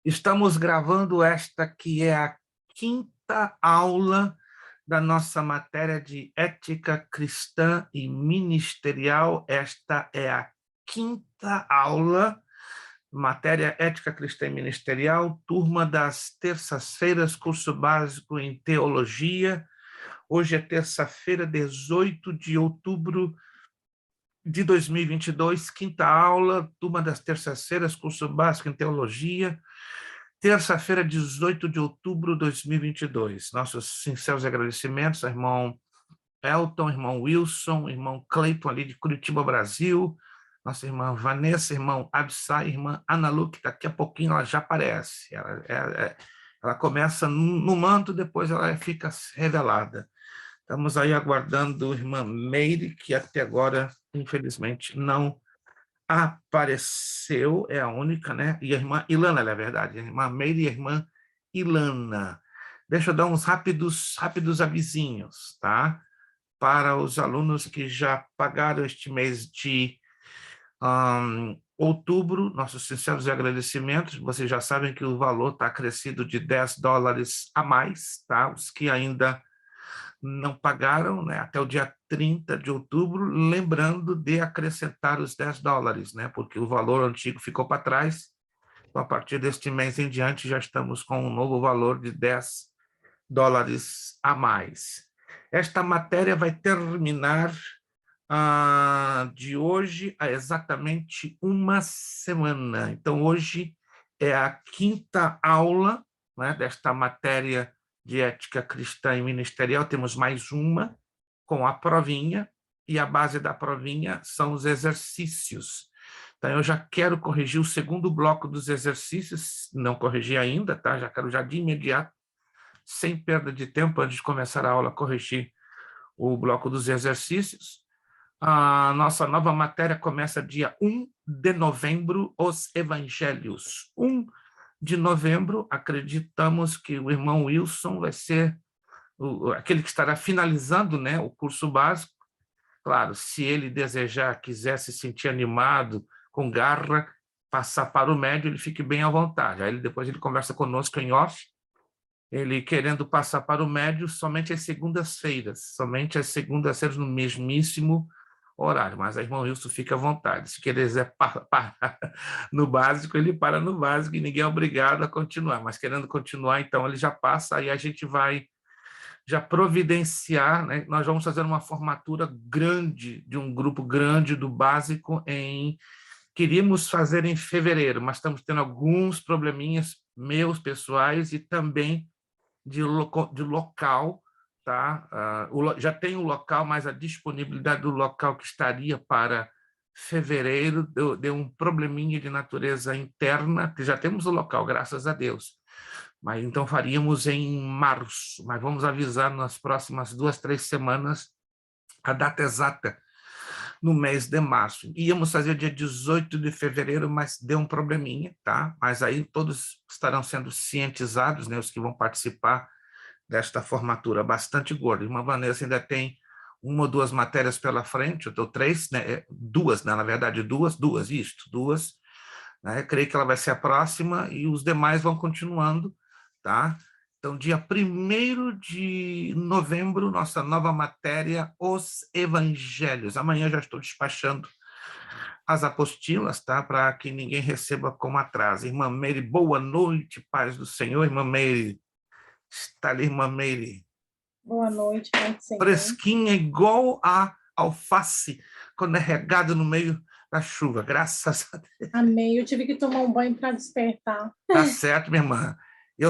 Estamos gravando esta que é a quinta aula da nossa matéria de ética cristã e ministerial. Esta é a quinta aula, matéria ética cristã e ministerial, turma das terças-feiras, curso básico em teologia. Hoje é terça-feira, 18 de outubro de 2022, quinta aula, turma das terças-feiras, curso básico em teologia. Terça-feira, 18 de outubro de 2022. Nossos sinceros agradecimentos ao irmão Elton, irmão Wilson, irmão Cleiton, ali de Curitiba, Brasil, nossa irmã Vanessa, irmão Absai, irmã Ana Lu, que daqui a pouquinho ela já aparece. Ela começa no manto, depois ela fica revelada. Estamos aí aguardando a irmã Meire, que até agora, infelizmente, não apareceu, é a única, né? E a irmã Ilana, é verdade, a irmã Meire e a irmã Ilana. Deixa eu dar uns rápidos avisinhos, tá? Para os alunos que já pagaram este mês de outubro, nossos sinceros agradecimentos. Vocês já sabem que o valor está acrescido de $10 a mais, tá? Os que ainda não pagaram, né, até o dia 30 de outubro, lembrando de acrescentar os $10, né, porque o valor antigo ficou para trás. Então, a partir deste mês em diante, já estamos com um novo valor de $10 a mais. Esta matéria vai terminar de hoje a exatamente uma semana. Então, hoje é a quinta aula, né, desta matéria de ética cristã e ministerial. Temos mais uma com a provinha, e a base da provinha são os exercícios. Então, eu já quero corrigir o segundo bloco dos exercícios, não corrigi ainda, tá? Já quero já de imediato, sem perda de tempo, antes de começar a aula, corrigir o bloco dos exercícios. A nossa nova matéria começa dia 1 de novembro, os evangelhos. 1 de novembro, acreditamos que o irmão Wilson vai ser aquele que estará finalizando, né, o curso básico. Claro, se ele desejar, quiser se sentir animado, com garra, passar para o médio, ele fique bem à vontade. Aí depois ele conversa conosco em off, ele querendo passar para o médio somente às segundas-feiras no mesmíssimo horário, mas a irmão Wilson fica à vontade. Se quiser parar no básico, ele para no básico e ninguém é obrigado a continuar, mas querendo continuar, então ele já passa, aí a gente vai já providenciar, né? Nós vamos fazer uma formatura grande, de um grupo grande do básico queríamos fazer em fevereiro, mas estamos tendo alguns probleminhas meus pessoais e também de local, tá? Já tem o local, mas a disponibilidade do local que estaria para fevereiro deu um probleminha de natureza interna, que já temos o local, graças a Deus. Mas então faríamos em março, mas vamos avisar nas próximas 2-3 semanas a data exata no mês de março. Íamos fazer dia 18 de fevereiro, mas deu um probleminha, tá? Mas aí todos estarão sendo cientizados, né, os que vão participar desta formatura bastante gorda. Irmã Vanessa ainda tem 1 ou 2 matérias pela frente, eu estou 3, né? 2, né? Na verdade, duas, né? Eu creio que ela vai ser a próxima e os demais vão continuando, tá? Então, dia 1º de novembro, nossa nova matéria, os evangelhos. Amanhã já estou despachando as apostilas, tá? Para que ninguém receba como atraso. Irmã Meire, boa noite, paz do Senhor. Irmã Meire, está ali, irmã Meire. Boa noite, paz do Senhor. Fresquinha, igual a alface, quando é regada no meio da chuva, graças a Deus. Amém. Eu tive que tomar um banho para despertar. Tá certo, minha irmã.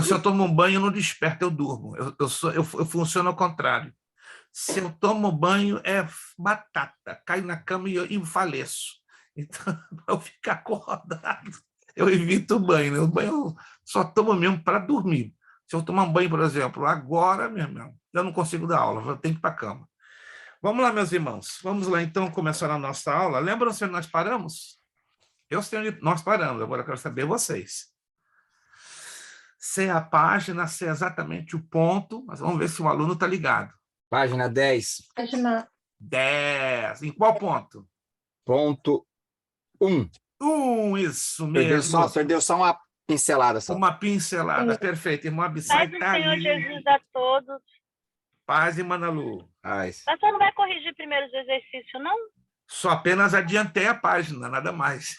Se eu tomo um banho, eu não desperto, eu durmo. Eu funciono ao contrário. Se eu tomo banho, é batata. Caio na cama e faleço. Então, para eu ficar acordado, eu evito o banho. Né? O banho eu só tomo mesmo para dormir. Se eu tomar um banho, por exemplo, agora, meu irmão, eu não consigo dar aula, eu tenho que ir para a cama. Vamos lá, meus irmãos. Vamos lá, então, começar a nossa aula. Lembram-se onde nós paramos? Eu sei onde nós paramos, agora eu quero saber vocês. Sei a página, sei exatamente o ponto, mas vamos ver se o aluno está ligado. Página 10. Página 10. Em qual ponto? Ponto 1. Isso mesmo. Perdeu só pincelada só. Uma pincelada. Perfeito. Irmão Abissai Paz do está Senhor ali. Jesus a todos. Paz e Manalu. Paz. Pastor, não vai corrigir primeiro os exercícios, não? Só apenas adiantei a página, nada mais.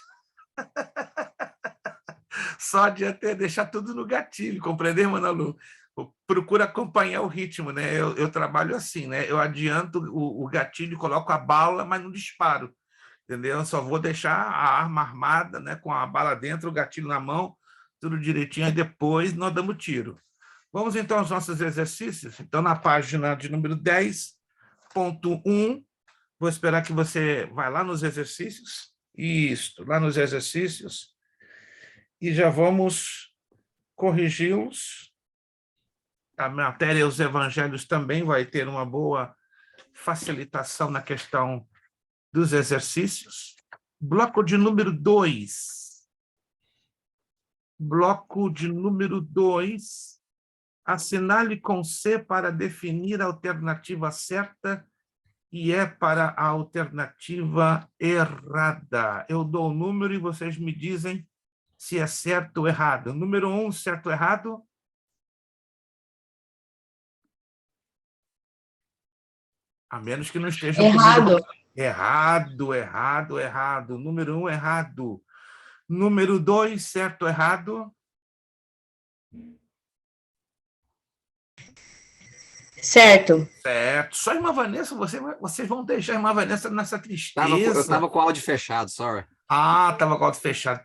Só adiantei, deixar tudo no gatilho, compreendeu, Manalu? Procura acompanhar o ritmo, né? Eu trabalho assim, né? Eu adianto o gatilho, coloco a bala, mas não disparo, entendeu? Eu só vou deixar a arma armada, né? Com a bala dentro, o gatilho na mão, tudo direitinho, e depois nós damos tiro. Vamos então aos nossos exercícios. Então, na página de número 10.1, vou esperar que você vá lá nos exercícios. Isso, lá nos exercícios. E já vamos corrigi-los. A matéria Os Evangelhos também vai ter uma boa facilitação na questão dos exercícios. Bloco de número 2. Bloco de número 2. Assinale com C para definir a alternativa certa e E para a alternativa errada. Eu dou o número e vocês me dizem se é certo ou errado. Número 1, certo ou errado? A menos que não esteja... Errado. Errado. Número 1, errado. Número 2, certo ou errado? Certo. Certo. Só a irmã Vanessa, vocês vão deixar a irmã Vanessa nessa tristeza. Eu estava com o áudio fechado, sorry. Ah, estava com o áudio fechado.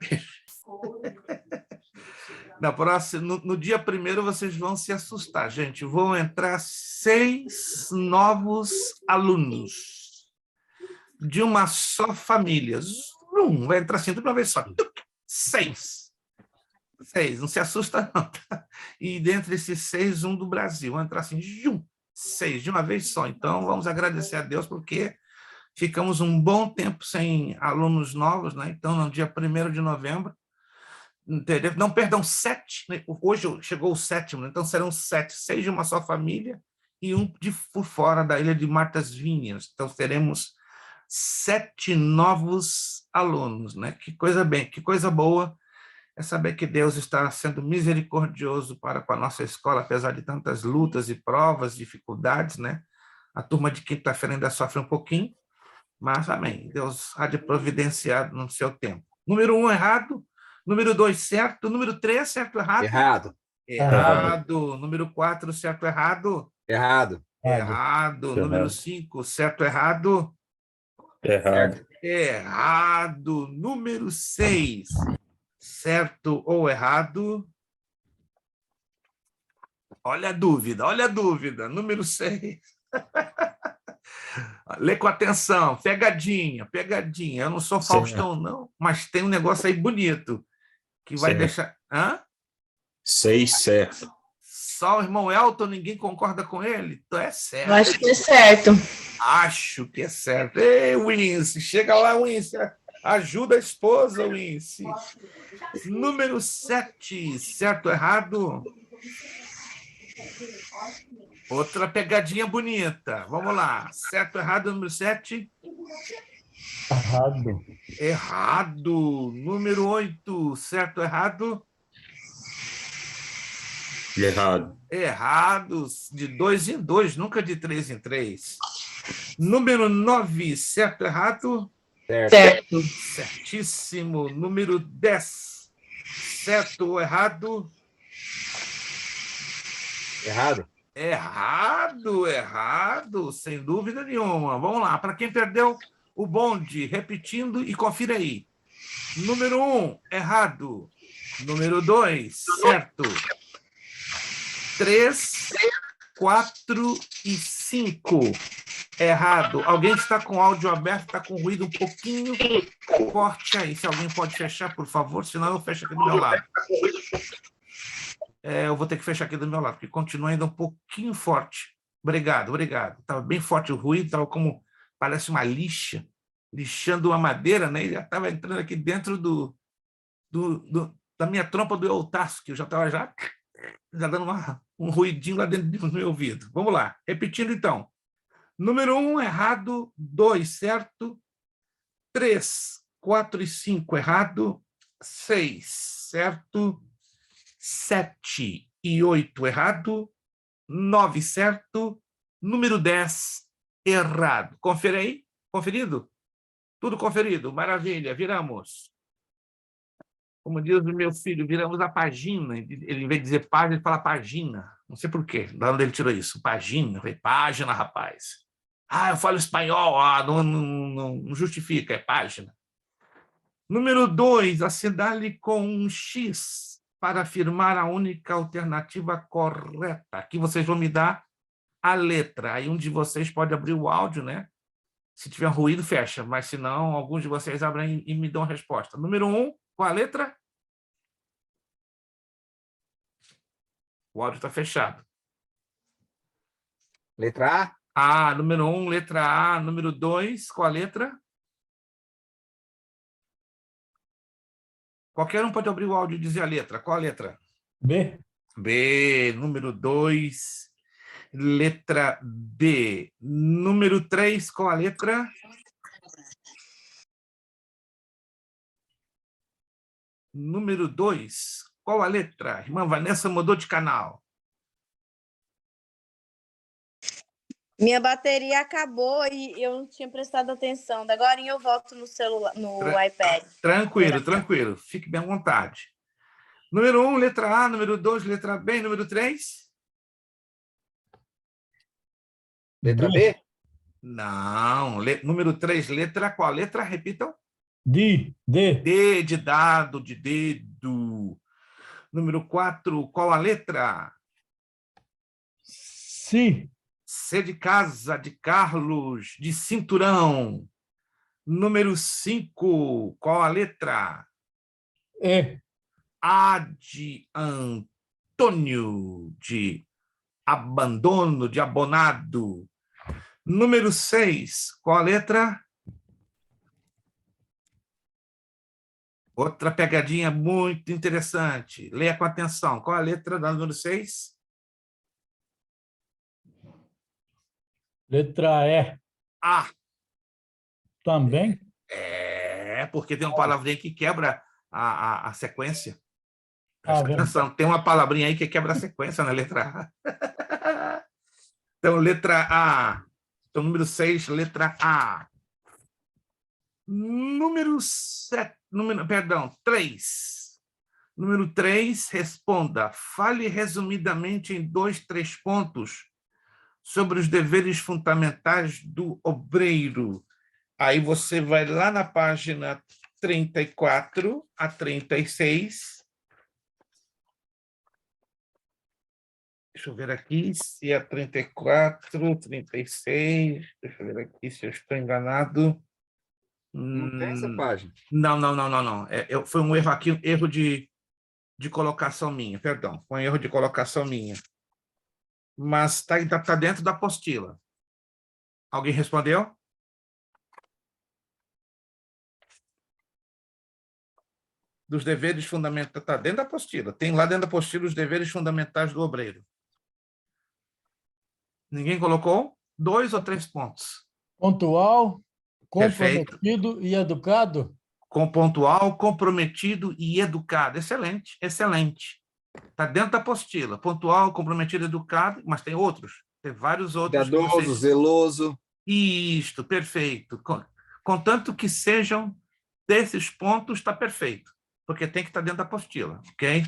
No dia 1º, vocês vão se assustar, gente. Vão entrar 6 novos alunos de uma só família. Vai entrar assim de uma vez só. 6. Não se assusta, não. Tá? E dentre esses 6, um do Brasil. Vai entrar assim, 6, de uma vez só. Então, vamos agradecer a Deus, porque ficamos um bom tempo sem alunos novos, né? Então, no dia 1º de novembro, não, perdão, 7, né? Hoje chegou o 7º, então serão 7, 6 de uma só família e um por fora da ilha de Martas Vinhas. Então, teremos 7 novos alunos, né? Que coisa boa é saber que Deus está sendo misericordioso para com a nossa escola, apesar de tantas lutas e provas, dificuldades, né? A turma de quinta-feira ainda sofre um pouquinho, mas, amém, Deus há de providenciar no seu tempo. Número 1, errado. Número 2, certo. Número 3, certo ou errado? Errado. Errado. Número 4, certo ou errado? Errado. Errado. Número 5, certo ou errado? Errado. Errado. Número 6, certo ou errado? Olha a dúvida. Número 6. Lê com atenção, pegadinha. Eu não sou Faustão, não, mas tem um negócio aí bonito, que vai deixar... Hã? 6, certo. Só o irmão Elton, ninguém concorda com ele? Então é certo. Eu acho que é certo. Acho que é certo. Ei, Wince, chega lá, Wince. Ajuda a esposa, Wince. Número 7, certo ou errado? Outra pegadinha bonita. Vamos lá. Certo ou errado, número 7? Errado. Errado. Número 8, certo ou errado? Errado. Errado. De 2 em 2, nunca de 3 em 3. Número 9, certo ou errado? Certo. Certíssimo. Número 10, certo ou errado? Errado. Errado, sem dúvida nenhuma. Vamos lá, para quem perdeu o bonde, repetindo e confira aí. Número 1, errado. Número 2, certo. 3, 4 e 5, errado. Alguém está com o áudio aberto, está com ruído um pouquinho forte aí. Se alguém pode fechar, por favor, senão eu fecho aqui do meu lado. Eu vou ter que fechar aqui do meu lado, porque continua ainda um pouquinho forte. Obrigado. Estava bem forte o ruído, estava como, parece uma lixa, lixando uma madeira, né? Ele já estava entrando aqui dentro da minha trompa do Eutaço, que eu já estava já dando um ruidinho lá dentro do meu ouvido. Vamos lá, repetindo então. Número 1, errado. 2, certo. 3, 4 e 5, errado. 6, certo. 7 e 8 errado, 9 certo, número 10 errado. Confere aí, conferido? Tudo conferido, maravilha, viramos. Como diz o meu filho, viramos a página. Ele, em vez de dizer página, ele fala página. Não sei por quê, de onde ele tirou isso. Página, eu falei, página, rapaz. Ah, eu falo espanhol, não justifica, é página. Número 2, assinale com um X para afirmar a única alternativa correta. Aqui vocês vão me dar a letra. Aí um de vocês pode abrir o áudio, né? Se tiver ruído, fecha. Mas se não, alguns de vocês abrem e me dão a resposta. Número 1, qual a letra? O áudio está fechado. Letra A? Número 1, letra A. Número 2, qual a letra? Qualquer um pode abrir o áudio e dizer a letra. Qual a letra? B. B. Número 2, letra B. Número 3, qual a letra? Número 2, qual a letra? Irmã Vanessa mudou de canal. Minha bateria acabou e eu não tinha prestado atenção. Agora eu volto no celular, no iPad. Tranquilo, tranquilo. Fique bem à vontade. Número 1, letra A. Número 2, letra B. Número 3? Letra B? Não. Número 3, letra qual? Letra, repitam. D. D de dado, de dedo. Número 4, qual a letra? C. C de casa, de Carlos, de cinturão. Número 5, qual a letra? E. A de Antônio, de abandono, de abonado. Número 6, qual a letra? Outra pegadinha muito interessante. Leia com atenção. Qual a letra da número 6? Letra E. A. Também? Porque tem uma palavrinha que quebra a sequência. Presta vem. atenção, tem uma palavrinha aí que quebra a sequência na letra A. Então, letra A. Então, número 6, letra A. Número 7, perdão, 3. Número 3, responda. Fale resumidamente em 2, 3 pontos sobre os deveres fundamentais do obreiro. Aí você vai lá na página 34 a 36. Deixa eu ver aqui se é 34, 36. Deixa eu ver aqui se eu estou enganado. Não tem essa página. Não. Foi um erro aqui, um erro de colocação minha, perdão. Foi um erro de colocação minha. Mas está dentro da apostila. Alguém respondeu? Dos deveres fundamentais, está dentro da apostila. Tem lá dentro da apostila os deveres fundamentais do obreiro. Ninguém colocou? 2 ou 3 pontos. Pontual, Perfeito. comprometido e educado? Com pontual, comprometido e educado. Excelente, excelente. Está dentro da apostila. Pontual, comprometido, educado, mas tem outros. Tem vários outros. Cuidadoso, zeloso. Isto, perfeito. Contanto que sejam desses pontos, está perfeito. Porque tem que estar dentro da apostila, ok?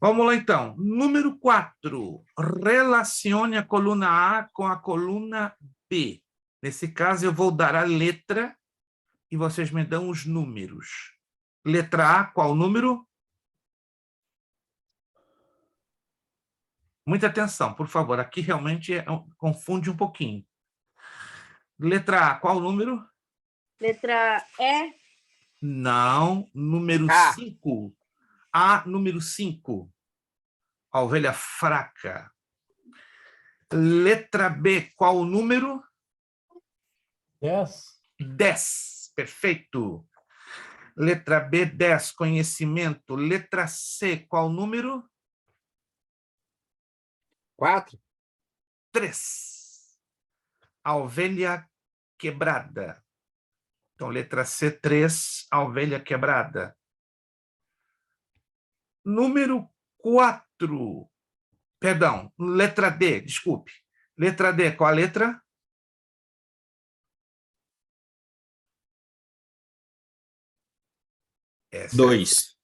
Vamos lá, então. Número 4. Relacione a coluna A com a coluna B. Nesse caso, eu vou dar a letra e vocês me dão os números. Letra A, qual número? Muita atenção, por favor. Aqui realmente confunde um pouquinho. Letra A, qual número? Letra E. Não, número 5. A, número 5. A ovelha fraca. Letra B, qual o número? 10. 10, perfeito. Letra B, 10, conhecimento. Letra C, qual o número? 4. 3. A ovelha quebrada. Então, letra C, 3, a ovelha quebrada. Número 4. Perdão, letra D, desculpe. Letra D, qual a letra? Essa é 2.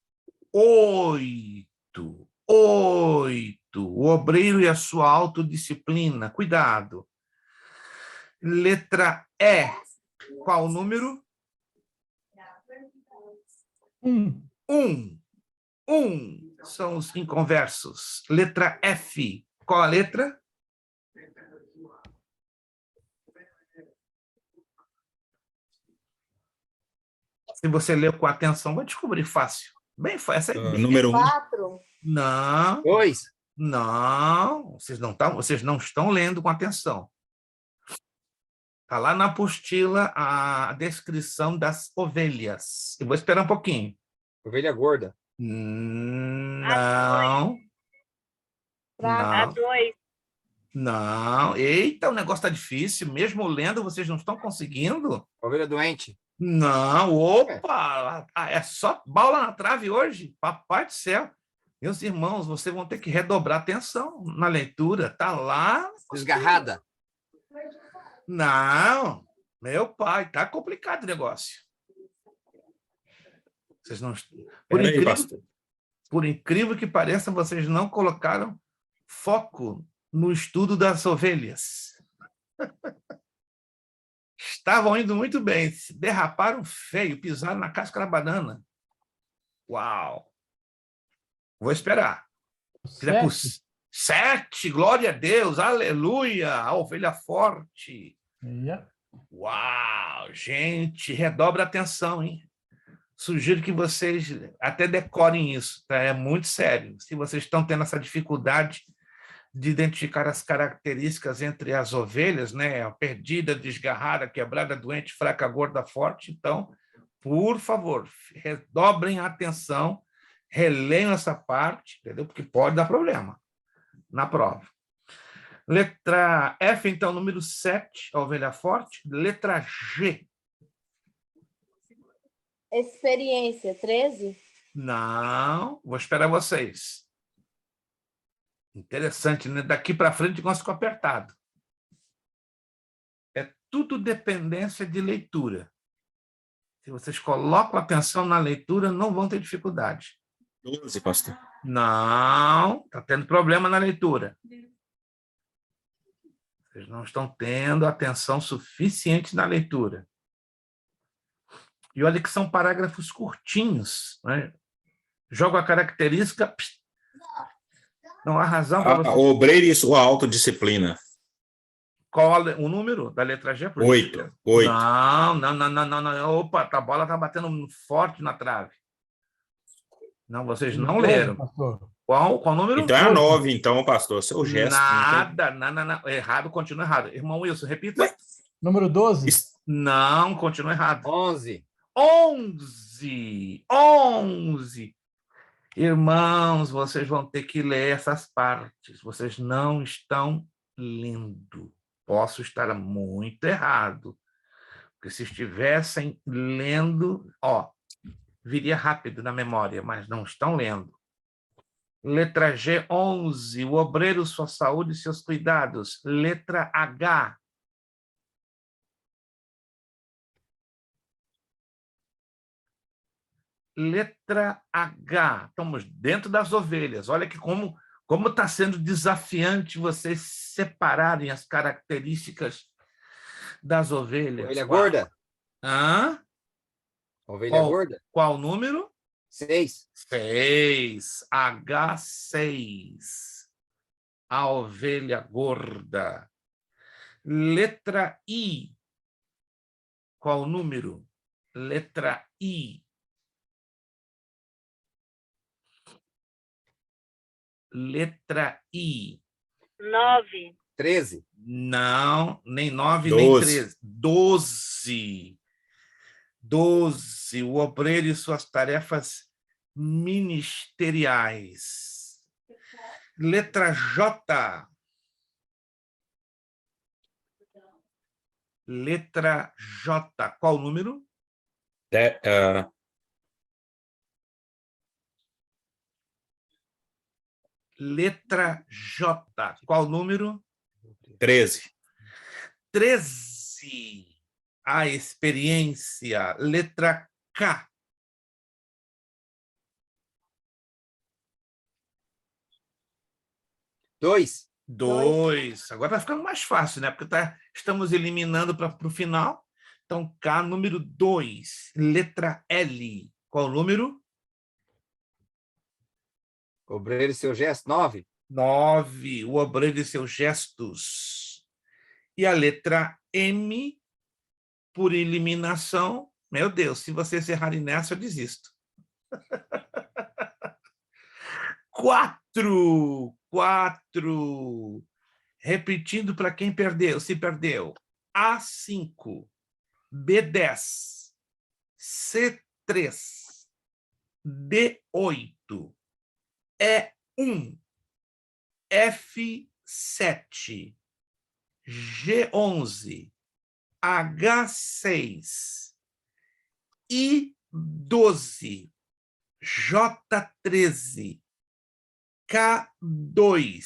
8. 8. O obreiro e a sua autodisciplina. Cuidado. Letra E. Qual o número? 1. 1. 1. São os inconversos. Letra F. Qual a letra? Se você leu com atenção, vai descobrir fácil. Bem fácil. Essa é bem... Número 1. 4. Não, 2. não. Vocês não estão lendo com atenção. Está lá na apostila a descrição das ovelhas. Eu vou esperar um pouquinho. Ovelha gorda. Não. A Não. 2. Não. Eita, o negócio está difícil. Mesmo lendo, vocês não estão conseguindo? Ovelha doente. Não. Opa! É só bola na trave hoje? Papai do céu. Meus irmãos, vocês vão ter que redobrar atenção na leitura. Está lá. Desgarrada. Não. Meu pai, está complicado o negócio. Vocês não... Peraí, pastor. Por incrível que pareça, vocês não colocaram foco no estudo das ovelhas. Estavam indo muito bem, se derraparam feio, pisaram na casca da banana. Uau! Vou esperar. 7. 7, glória a Deus, aleluia, a ovelha forte. Yeah. Uau, gente, redobra a atenção, hein? Sugiro que vocês até decorem isso, tá? É muito sério. Se vocês estão tendo essa dificuldade de identificar as características entre as ovelhas, né? A perdida, desgarrada, quebrada, doente, fraca, gorda, forte, então, por favor, redobrem a atenção, releiam essa parte, entendeu? Porque pode dar problema na prova. Letra F, então, número 7, a ovelha forte. Letra G. Experiência, 13. Não, vou esperar vocês. Interessante, né? Daqui para frente o negócio ficou apertado. É tudo dependência de leitura. Se vocês colocam atenção na leitura, não vão ter dificuldade. 12, pastor. Não, está tendo problema na leitura. Vocês não estão tendo atenção suficiente na leitura. E olha que são parágrafos curtinhos, né? Jogo a característica... Não há razão para você... O obreiro e sua autodisciplina. Qual o número da letra G? 8. Não. Opa, a bola está batendo forte na trave. Não, vocês não leram. Pastor. Qual o número? Então é a 9, então, pastor. Seu gesto. Nada, não. Errado, continua errado. Irmão Wilson, repita. Ué? Número 12. Não, continua errado. 11. 11. Irmãos, vocês vão ter que ler essas partes. Vocês não estão lendo. Posso estar muito errado. Porque se estivessem lendo, viria rápido na memória, mas não estão lendo. Letra G, 11. O obreiro, sua saúde e seus cuidados. Letra H. Letra H. Estamos dentro das ovelhas. Olha que como está sendo desafiante vocês separarem as características das ovelhas. Ovelha gorda. Hã? Ovelha gorda. Qual número? 6. 6. H6. A ovelha gorda. Letra I. Qual número? Letra I. Letra I. 9. 13. Não, nem 9, 12. nem 13. 12. 12. O obreiro e suas tarefas ministeriais. Letra J. Letra J. Qual o número? 10. Letra J. Qual o número? 13. 13. A experiência. Letra K. 2. 2. Agora está ficando mais fácil, né? Porque estamos eliminando para o final. Então, K, número 2. Letra L. Qual o número? Obreiro e seu gesto. 9. 9. O obreiro e seus gestos. E a letra M, por eliminação. Meu Deus, se vocês errarem nessa, eu desisto. 4. 4. Repetindo para quem perdeu, se perdeu. A5, B10, C3, D8, E1, F7, G11, H6, I12, J13, K2,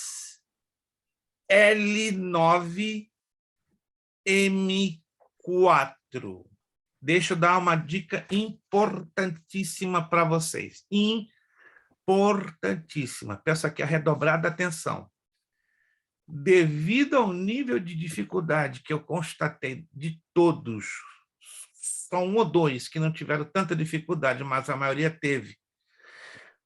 L9, M4. Deixa eu dar uma dica importantíssima para vocês. Importantíssima. Peço aqui a redobrada atenção. Devido ao nível de dificuldade que eu constatei de todos, só 1 ou 2 que não tiveram tanta dificuldade, mas a maioria teve,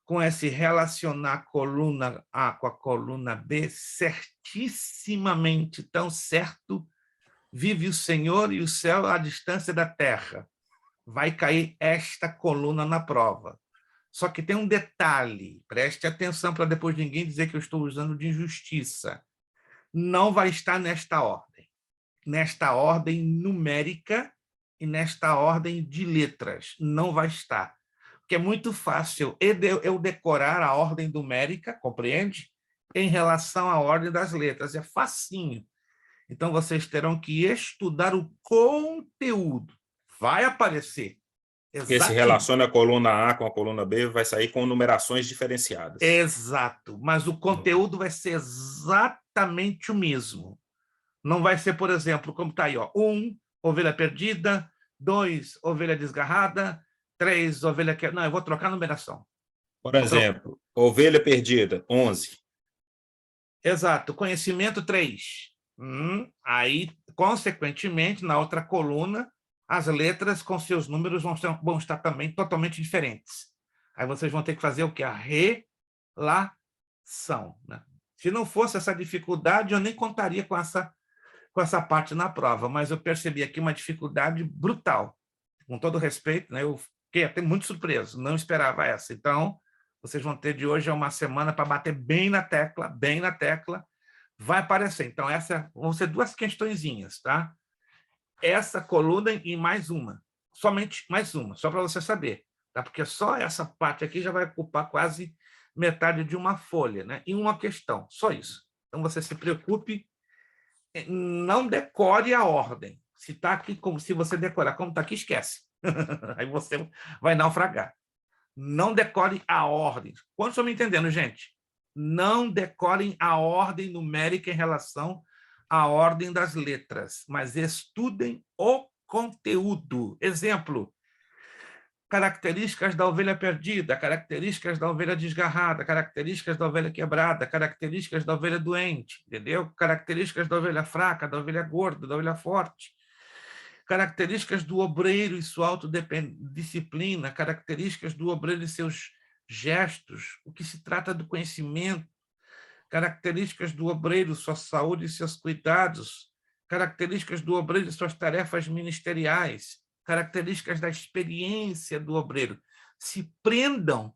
com esse relacionar a coluna A com a coluna B, certissimamente, tão certo, vive o Senhor e o céu à distância da terra. Vai cair esta coluna na prova. Só que tem um detalhe, preste atenção para depois ninguém dizer que eu estou usando de injustiça. Não vai estar nesta ordem numérica e nesta ordem de letras. Não vai estar. Porque é muito fácil eu decorar a ordem numérica, compreende? Em relação à ordem das letras. É facinho. Então, vocês terão que estudar o conteúdo. Vai aparecer. Porque se relaciona a coluna A com a coluna B, vai sair com numerações diferenciadas. Exato. Mas o conteúdo vai ser exatamente o mesmo. Não vai ser, por exemplo, como está aí, ó, 1, ovelha perdida, 2, ovelha desgarrada, 3, ovelha que... Não, eu vou trocar a numeração. Por exemplo, ovelha perdida, 11. Exato. Conhecimento, 3. Aí, consequentemente, na outra coluna, as letras com seus números vão estar também totalmente diferentes. Aí vocês vão ter que fazer o quê? A relação, né? Se não fosse essa dificuldade, eu nem contaria com essa parte na prova, mas eu percebi aqui uma dificuldade brutal. Com todo respeito, né? Eu fiquei até muito surpreso, não esperava essa. Então, vocês vão ter de hoje uma semana para bater bem na tecla, vai aparecer. Então, essa vão ser 2 questõezinhas, tá? Essa coluna e mais uma, somente mais uma, só para você saber, tá? Porque só essa parte aqui já vai ocupar quase metade de uma folha, né? E uma questão, só isso. Então, você se preocupe, não decore a ordem. Se está aqui, como se você decorar como está aqui, esquece. Aí você vai naufragar. Não decore a ordem. Quantos estão me entendendo, gente? Não decorem a ordem numérica em relação à ordem das letras, mas estudem o conteúdo. Exemplo, características da ovelha perdida, características da ovelha desgarrada, características da ovelha quebrada, características da ovelha doente, entendeu? Características da ovelha fraca, da ovelha gorda, da ovelha forte, características do obreiro e sua autodisciplina, características do obreiro e seus gestos, o que se trata do conhecimento, características do obreiro, sua saúde e seus cuidados, características do obreiro e suas tarefas ministeriais, características da experiência do obreiro. Se prendam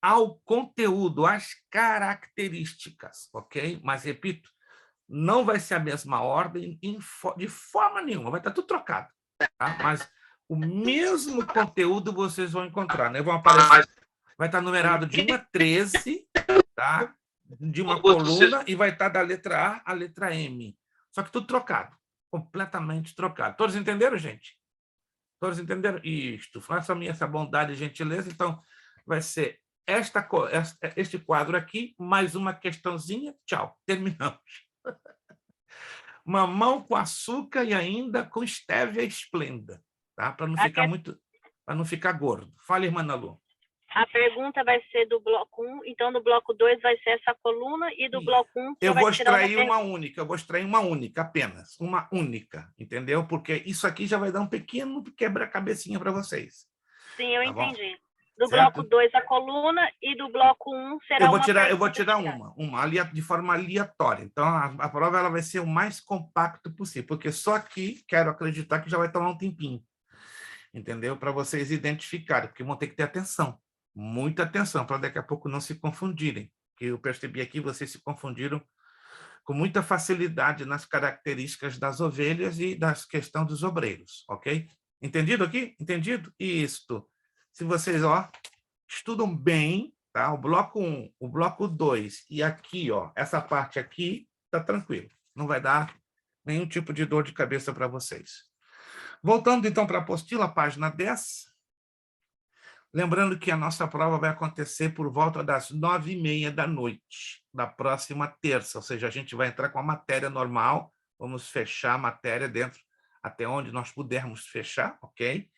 ao conteúdo, às características, ok? Mas, repito, não vai ser a mesma ordem de forma nenhuma, vai estar tudo trocado, tá? Mas o mesmo conteúdo vocês vão encontrar, né? Vão aparecer, vai estar numerado de 1 a 13, tá? De uma coluna, e vai estar da letra A à letra M. Só que tudo trocado, completamente trocado. Todos entenderam, gente? Todos entenderam? Isto. Faça-me essa bondade e gentileza. Então, vai ser este quadro aqui, mais uma questãozinha, tchau, terminamos. Mamão com açúcar e ainda com estévia esplenda, tá? Para não ficar para não ficar gordo. Fala, irmã Ana Lu. A pergunta vai ser do bloco 1, então do bloco 2 vai ser essa coluna e do bloco 1 eu vou extrair uma única, apenas, uma única, entendeu? Porque isso aqui já vai dar um pequeno quebra-cabecinha para vocês. Sim, eu tá bom? entendi. Do Certo? bloco 2 a coluna e do bloco 1 será eu vou tirar uma de forma aleatória. Então, a prova ela vai ser o mais compacto possível, porque só aqui, quero acreditar que já vai tomar um tempinho, entendeu? Para vocês identificarem, porque vão ter que ter atenção, muita atenção, para daqui a pouco não se confundirem, que eu percebi aqui, vocês se confundiram com muita facilidade nas características das ovelhas e das questões dos obreiros, ok? Entendido aqui? Entendido? Isto. Se vocês, estudam bem, tá? O bloco 1, o bloco 2 e aqui, essa parte aqui, tá tranquilo. Não vai dar nenhum tipo de dor de cabeça para vocês. Voltando, então, para a apostila, página 10. Lembrando que a nossa prova vai acontecer por volta das 9h30 da noite, da próxima terça. Ou seja, a gente vai entrar com a matéria normal, vamos fechar a matéria dentro, até onde nós pudermos fechar, ok?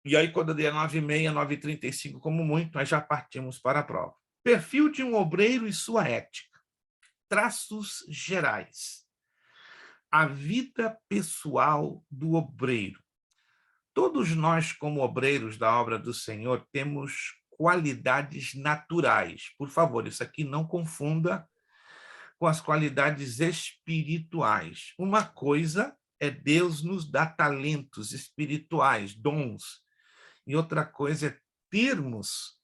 E aí, quando der 9h30, 9h35, como muito, nós já partimos para a prova. Perfil de um obreiro e sua ética. Traços gerais. A vida pessoal do obreiro. Todos nós, como obreiros da obra do Senhor, temos qualidades naturais. Por favor, isso aqui não confunda com as qualidades espirituais. Uma coisa é Deus nos dar talentos espirituais, dons. E outra coisa é termos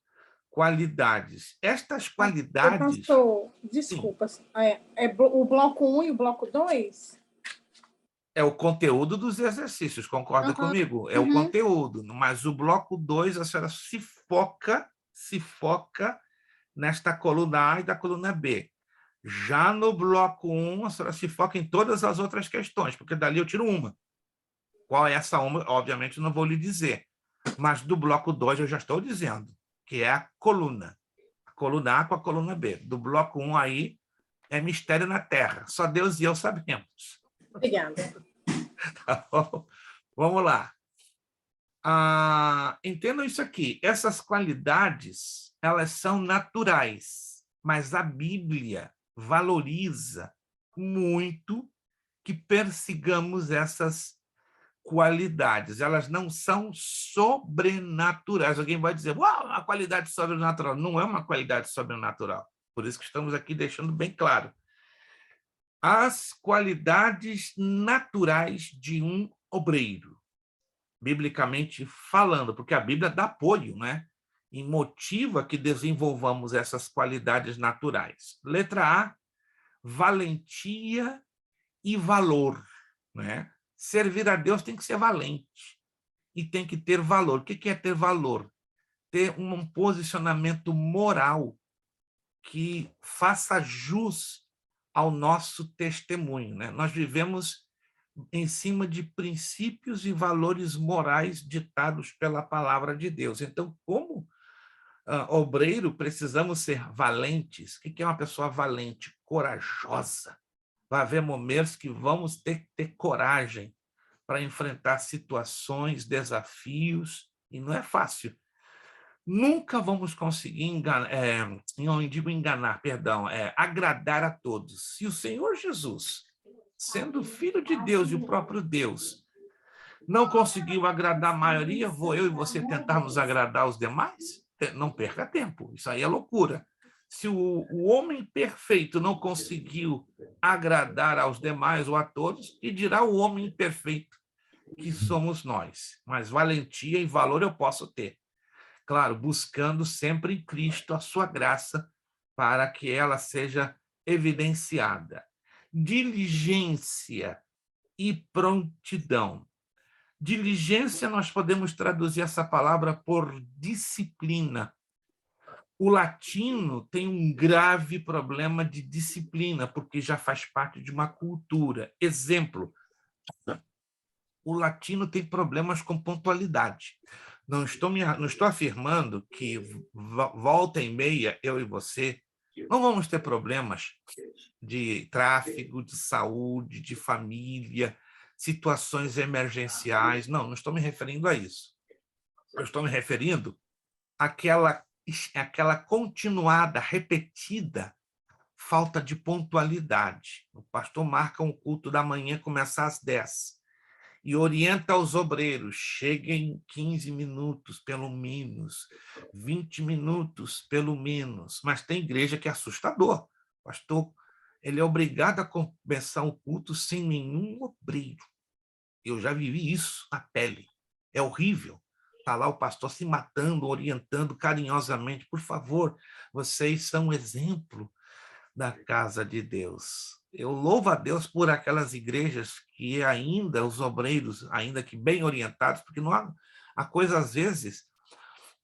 qualidades. Estas qualidades... Pastor, desculpa, o bloco 1 e o bloco 2? É o conteúdo dos exercícios, concorda comigo? É o conteúdo, mas o bloco 2, a senhora se foca nesta coluna A e da coluna B. Já no bloco 1, a senhora se foca em todas as outras questões, porque dali eu tiro uma. Qual é essa uma? Obviamente, não vou lhe dizer. Mas do bloco 2 eu já estou dizendo, que é a coluna. A coluna A com a coluna B. Do bloco 1 aí é mistério na terra. Só Deus e eu sabemos. Obrigada. Tá bom? Vamos lá. Entendam isso aqui. Essas qualidades, elas são naturais, mas a Bíblia valoriza muito que persigamos essas qualidades. Elas não são sobrenaturais. Alguém vai dizer, uau, uma qualidade sobrenatural. Não é uma qualidade sobrenatural. Por isso que estamos aqui deixando bem claro. As qualidades naturais de um obreiro, biblicamente falando, porque a Bíblia dá apoio, né? E motiva que desenvolvamos essas qualidades naturais. Letra A, valentia e valor, né? Servir a Deus tem que ser valente e tem que ter valor. O que é ter valor? Ter um posicionamento moral que faça jus ao nosso testemunho, né? Nós vivemos em cima de princípios e valores morais ditados pela palavra de Deus. Então, como obreiro, precisamos ser valentes. O que é uma pessoa valente? Corajosa. Vai haver momentos que vamos ter que ter coragem para enfrentar situações, desafios, e não é fácil. Nunca vamos conseguir agradar a todos. Se o Senhor Jesus, sendo Filho de Deus e o próprio Deus, não conseguiu agradar a maioria, vou eu e você tentarmos agradar os demais? Não perca tempo, isso aí é loucura. Se o homem perfeito não conseguiu agradar aos demais ou a todos, que dirá o homem imperfeito que somos nós? Mas valentia e valor eu posso ter. Claro, buscando sempre em Cristo a sua graça para que ela seja evidenciada. Diligência e prontidão. Diligência, nós podemos traduzir essa palavra por disciplina. O latino tem um grave problema de disciplina, porque já faz parte de uma cultura. Exemplo, o latino tem problemas com pontualidade. Não estou afirmando que volta e meia, eu e você, não vamos ter problemas de tráfego, de saúde, de família, situações emergenciais. Não estou me referindo a isso. Eu estou me referindo àquela continuada, repetida falta de pontualidade. O pastor marca um culto da manhã começar às 10 e orienta os obreiros, cheguem 15 minutos, pelo menos, 20 minutos, pelo menos. Mas tem igreja que é assustador. O pastor, ele é obrigado a começar o culto sem nenhum obreiro. Eu já vivi isso na pele. É horrível. Está lá o pastor se matando, orientando carinhosamente. Por favor, vocês são um exemplo da casa de Deus. Eu louvo a Deus por aquelas igrejas que ainda, os obreiros, ainda que bem orientados, porque não a coisa, às vezes,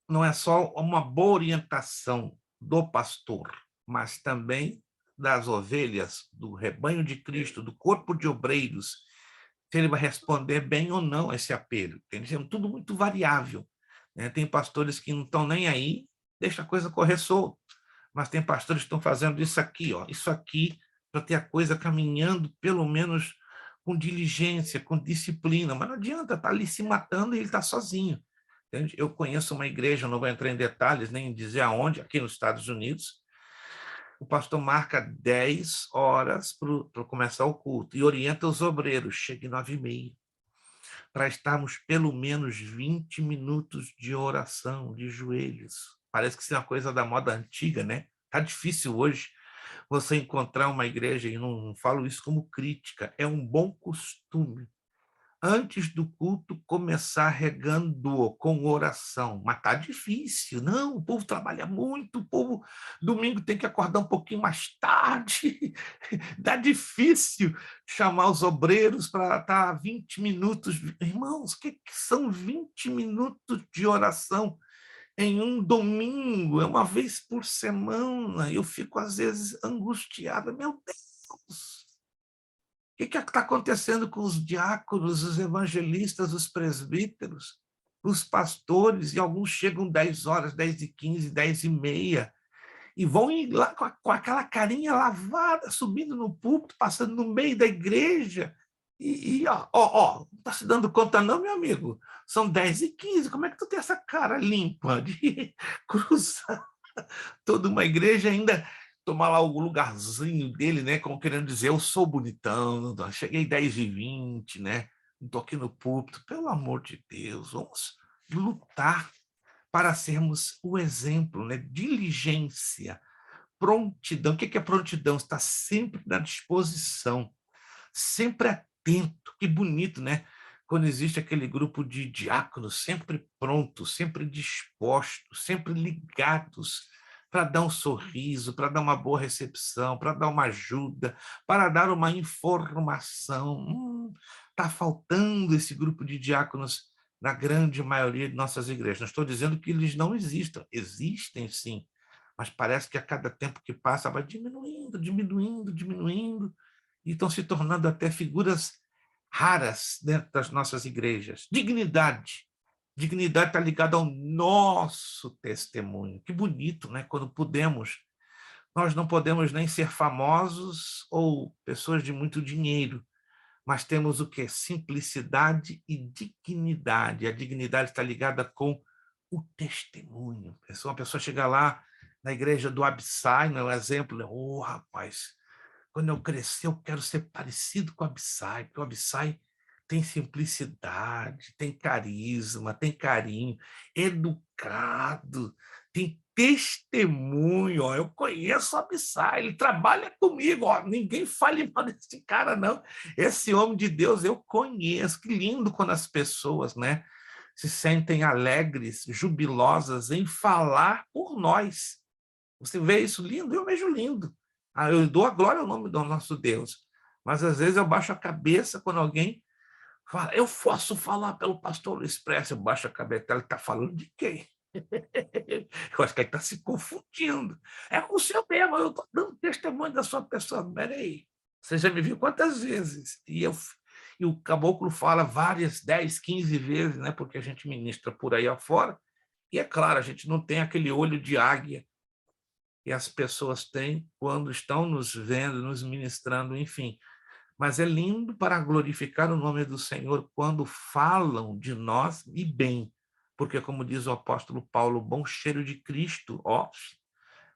não é só uma boa orientação do pastor, mas também das ovelhas, do rebanho de Cristo, do corpo de obreiros, se ele vai responder bem ou não a esse apelo. Tem tudo muito variável. Né? Tem pastores que não estão nem aí, deixa a coisa correr solto. Mas tem pastores que estão fazendo isso aqui, para ter a coisa caminhando, pelo menos com diligência, com disciplina. Mas não adianta, está ali se matando e ele está sozinho. Entende? Eu conheço uma igreja, não vou entrar em detalhes, nem dizer aonde, aqui nos Estados Unidos. O pastor marca 10 horas para começar o culto e orienta os obreiros, chegue 9h30, para estarmos pelo menos 20 minutos de oração, de joelhos. Parece que isso é uma coisa da moda antiga, né? Está difícil hoje você encontrar uma igreja, e não falo isso como crítica, é um bom costume. Antes do culto, começar regando com oração. Mas está difícil. Não, o povo trabalha muito, o povo domingo tem que acordar um pouquinho mais tarde. Está difícil chamar os obreiros para estar 20 minutos. Irmãos, o que são 20 minutos de oração em um domingo? É uma vez por semana. Eu fico, às vezes, angustiada. Meu Deus! O que está acontecendo com os diáconos, os evangelistas, os presbíteros, os pastores? E alguns chegam 10 horas, 10h15, 10h30, e vão ir lá com aquela carinha lavada, subindo no púlpito, passando no meio da igreja. Não está se dando conta não, meu amigo? São 10h15, como é que tu tem essa cara limpa de cruzar toda uma igreja ainda... tomar lá o lugarzinho dele, né? Como querendo dizer, eu sou bonitão, cheguei 10h20, né? Não estou aqui no púlpito. Pelo amor de Deus, vamos lutar para sermos o exemplo, né? Diligência, prontidão. O que é prontidão? Estar sempre na disposição, sempre atento. Que bonito, né? Quando existe aquele grupo de diáconos sempre prontos, sempre dispostos, sempre ligados, para dar um sorriso, para dar uma boa recepção, para dar uma ajuda, para dar uma informação. Está faltando esse grupo de diáconos na grande maioria de nossas igrejas. Não estou dizendo que eles não existam, existem sim, mas parece que a cada tempo que passa vai diminuindo, diminuindo, diminuindo, e estão se tornando até figuras raras dentro das nossas igrejas. Dignidade. Dignidade está ligada ao nosso testemunho. Que bonito, né? Quando nós não podemos nem ser famosos ou pessoas de muito dinheiro, mas temos o quê? Simplicidade e dignidade. A dignidade está ligada com o testemunho. Uma pessoa chega lá na igreja do Abissai, não é um exemplo, né? Rapaz, quando eu crescer eu quero ser parecido com o Abissai, porque o Abissai tem simplicidade, tem carisma, tem carinho, educado, tem testemunho. Eu conheço o Abissai, ele trabalha comigo. Ninguém fale mal desse cara, não. Esse homem de Deus eu conheço. Que lindo quando as pessoas, né, se sentem alegres, jubilosas em falar por nós. Você vê isso lindo? Eu vejo lindo. Eu dou a glória ao nome do nosso Deus. Mas, às vezes, eu baixo a cabeça quando alguém fala, eu posso falar pelo pastor Luiz Prestes, eu baixo a cabeça, ele está falando de quem? Eu acho que ele está se confundindo. É com o seu mesmo, eu estou dando testemunho da sua pessoa. Peraí, você já me viu quantas vezes? E E o caboclo fala várias, 10, 15 vezes, né? Porque a gente ministra por aí afora. E é claro, a gente não tem aquele olho de águia que as pessoas têm quando estão nos vendo, nos ministrando, enfim. Mas é lindo para glorificar o nome do Senhor quando falam de nós e bem. Porque, como diz o apóstolo Paulo, o bom cheiro de Cristo, ó,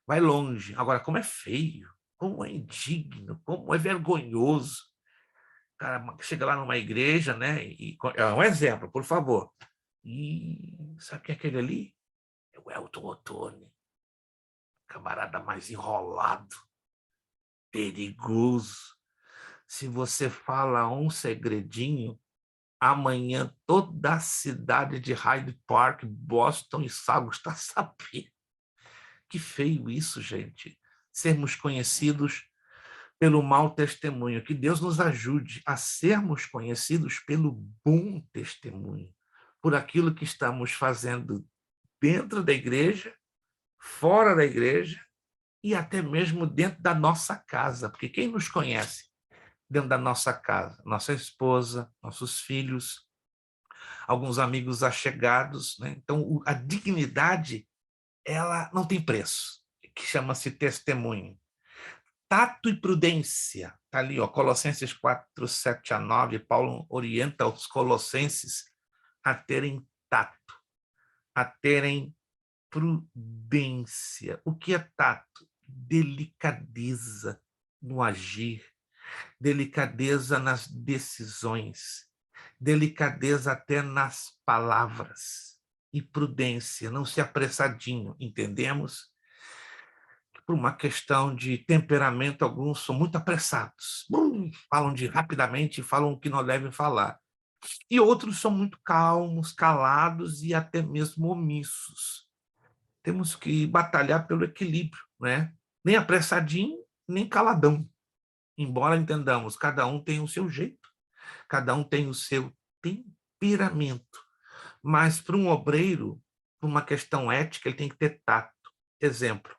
vai longe. Agora, como é feio, como é indigno, como é vergonhoso. O cara chega lá numa igreja, né? É um exemplo, por favor. E sabe quem é aquele ali? É o Elton Ottoni. Camarada mais enrolado, perigoso. Se você fala um segredinho, amanhã toda a cidade de Hyde Park, Boston e Salgo está sabendo. Que feio isso, gente. Sermos conhecidos pelo mau testemunho. Que Deus nos ajude a sermos conhecidos pelo bom testemunho, por aquilo que estamos fazendo dentro da igreja, fora da igreja e até mesmo dentro da nossa casa. Porque quem nos conhece dentro da nossa casa? Nossa esposa, nossos filhos, alguns amigos achegados, né? Então, a dignidade, ela não tem preço, que chama-se testemunho. Tato e prudência, está ali, ó, Colossenses 4, 7 a 9, Paulo orienta os colossenses a terem tato, a terem prudência. O que é tato? Delicadeza no agir, delicadeza nas decisões, delicadeza até nas palavras e prudência, não ser apressadinho, entendemos? Por uma questão de temperamento, alguns são muito apressados, falam rapidamente, falam o que não devem falar. E outros são muito calmos, calados e até mesmo omissos. Temos que batalhar pelo equilíbrio, né? Nem apressadinho, nem caladão. Embora entendamos, cada um tem o seu jeito, cada um tem o seu temperamento. Mas para um obreiro, por uma questão ética, ele tem que ter tato. Exemplo,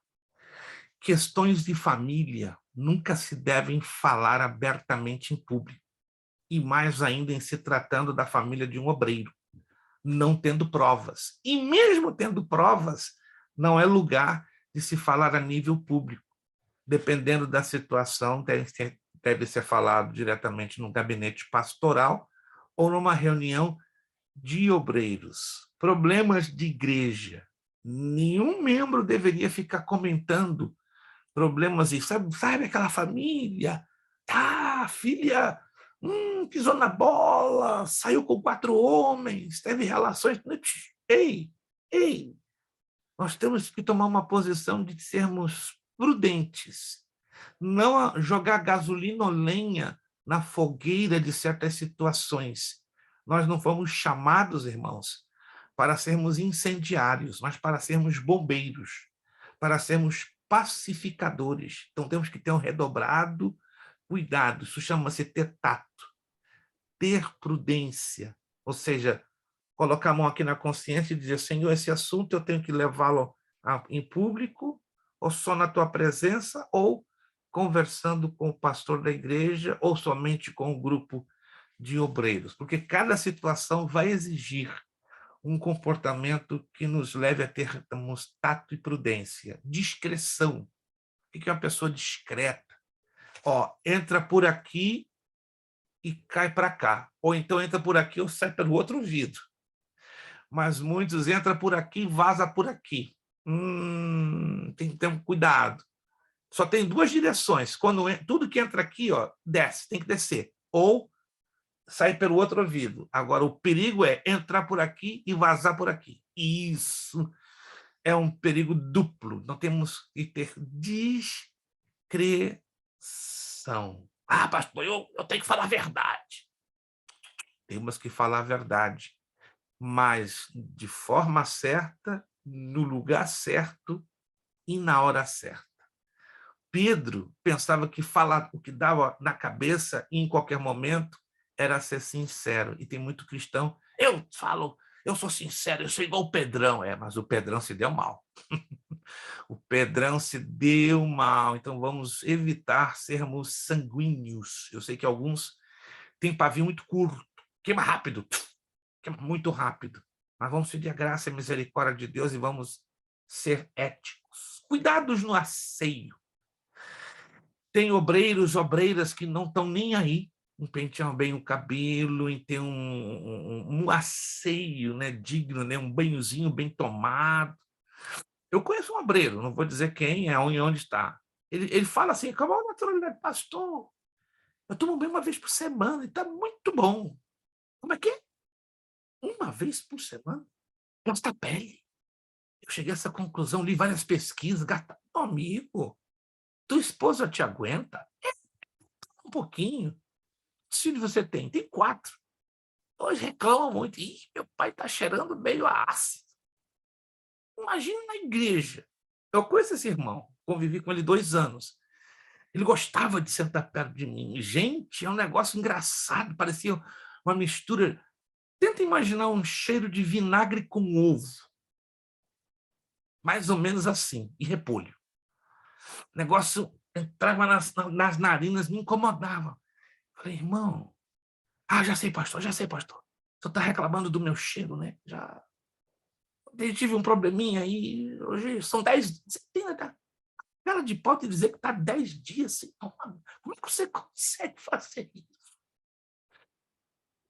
questões de família nunca se devem falar abertamente em público, e mais ainda em se tratando da família de um obreiro, não tendo provas. E mesmo tendo provas, não é lugar de se falar a nível público. Dependendo da situação, deve ser falado diretamente num gabinete pastoral ou numa reunião de obreiros. Problemas de igreja. Nenhum membro deveria ficar comentando problemas e sabe aquela família, a filha pisou na bola, saiu com 4 homens, teve relações. Ei, nós temos que tomar uma posição de sermos prudentes, não jogar gasolina ou lenha na fogueira de certas situações. Nós não fomos chamados, irmãos, para sermos incendiários, mas para sermos bombeiros, para sermos pacificadores. Então, temos que ter um redobrado cuidado. Isso chama-se ter tato, ter prudência, ou seja, colocar a mão aqui na consciência e dizer, Senhor, esse assunto eu tenho que levá-lo em público, ou só na tua presença, ou conversando com o pastor da igreja, ou somente com o grupo de obreiros, porque cada situação vai exigir um comportamento que nos leve a termos tato e prudência, discrição. O que é uma pessoa discreta? Entra por aqui e cai para cá, ou então entra por aqui ou sai pelo outro ouvido. Mas muitos entram por aqui e vaza por aqui. Tem que ter um cuidado. Só tem 2 direções. Tudo que entra aqui, desce, tem que descer. Ou sai pelo outro ouvido. Agora, o perigo é entrar por aqui e vazar por aqui. Isso é um perigo duplo. Nós temos que ter discrição. Pastor, eu tenho que falar a verdade. Temos que falar a verdade, mas de forma certa, no lugar certo e na hora certa. Pedro pensava que falar o que dava na cabeça em qualquer momento era ser sincero. E tem muito cristão, eu sou sincero, eu sou igual o Pedrão. Mas o Pedrão se deu mal. O Pedrão se deu mal. Então vamos evitar sermos sanguíneos. Eu sei que alguns tem pavio muito curto, queima rápido, queima muito rápido. Mas vamos pedir a graça e a misericórdia de Deus e vamos ser éticos. Cuidados no asseio. Tem obreiros, obreiras que não estão nem aí em pentear bem o cabelo, em ter um asseio, né, digno, né, um banhozinho bem tomado. Eu conheço um obreiro, não vou dizer quem é, onde está. Ele fala assim, com a maior naturalidade, pastor, eu tomo banho uma vez por semana e está muito bom. Como é que é? Uma vez por semana? Gasta a pele. Eu cheguei a essa conclusão, li várias pesquisas, gata, amigo, tua esposa te aguenta? Um pouquinho. Quantos filhos você tem? Tem 4. Hoje reclamam muito. Ih, meu pai está cheirando meio a ácido. Imagina na igreja. Eu conheço esse irmão, convivi com ele 2 anos. Ele gostava de sentar perto de mim. Gente, é um negócio engraçado, parecia uma mistura. Tenta imaginar um cheiro de vinagre com ovo. Mais ou menos assim, e repolho. O negócio entrava nas narinas, me incomodava. Falei, irmão, já sei, pastor, já sei, pastor. O senhor está reclamando do meu cheiro, né? Já tive um probleminha aí, hoje são 10... Você tem cara de pau de dizer que está 10 dias sem tomar. Como é que você consegue fazer isso?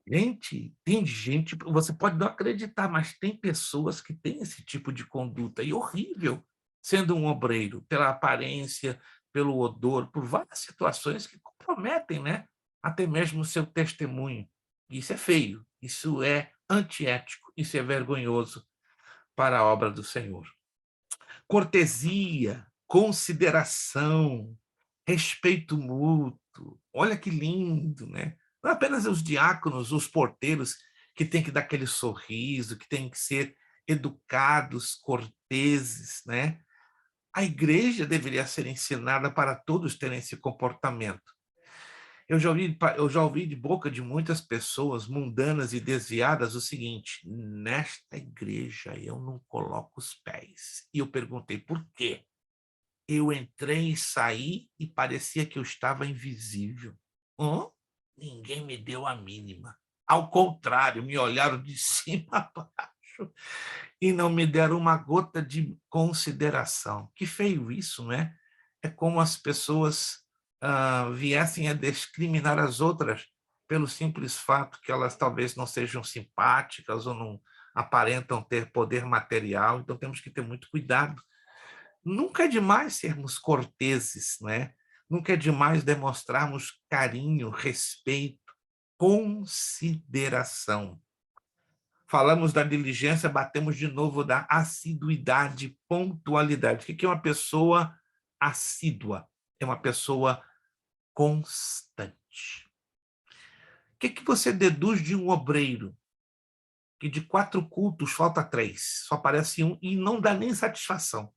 Gente, tem gente, você pode não acreditar, mas tem pessoas que têm esse tipo de conduta, e horrível, sendo um obreiro, pela aparência, pelo odor, por várias situações que comprometem, né? Até mesmo o seu testemunho. Isso é feio, isso é antiético, isso é vergonhoso para a obra do Senhor. Cortesia, consideração, respeito mútuo, olha que lindo, né? Não é apenas os diáconos, os porteiros que têm que dar aquele sorriso, que têm que ser educados, corteses, né? A igreja deveria ser ensinada para todos terem esse comportamento. Eu já ouvi de boca de muitas pessoas mundanas e desviadas o seguinte: nesta igreja eu não coloco os pés. E eu perguntei por quê? Eu entrei e saí e parecia que eu estava invisível. Ninguém me deu a mínima. Ao contrário, me olharam de cima a baixo e não me deram uma gota de consideração. Que feio isso, né? É como as pessoas viessem a discriminar as outras pelo simples fato que elas talvez não sejam simpáticas ou não aparentam ter poder material. Então temos que ter muito cuidado. Nunca é demais sermos corteses, né? Nunca é demais demonstrarmos carinho, respeito, consideração. Falamos da diligência, batemos de novo da assiduidade, pontualidade. O que é uma pessoa assídua? É uma pessoa constante. O que você deduz de um obreiro que de 4 cultos falta 3, só aparece um e não dá nem satisfação?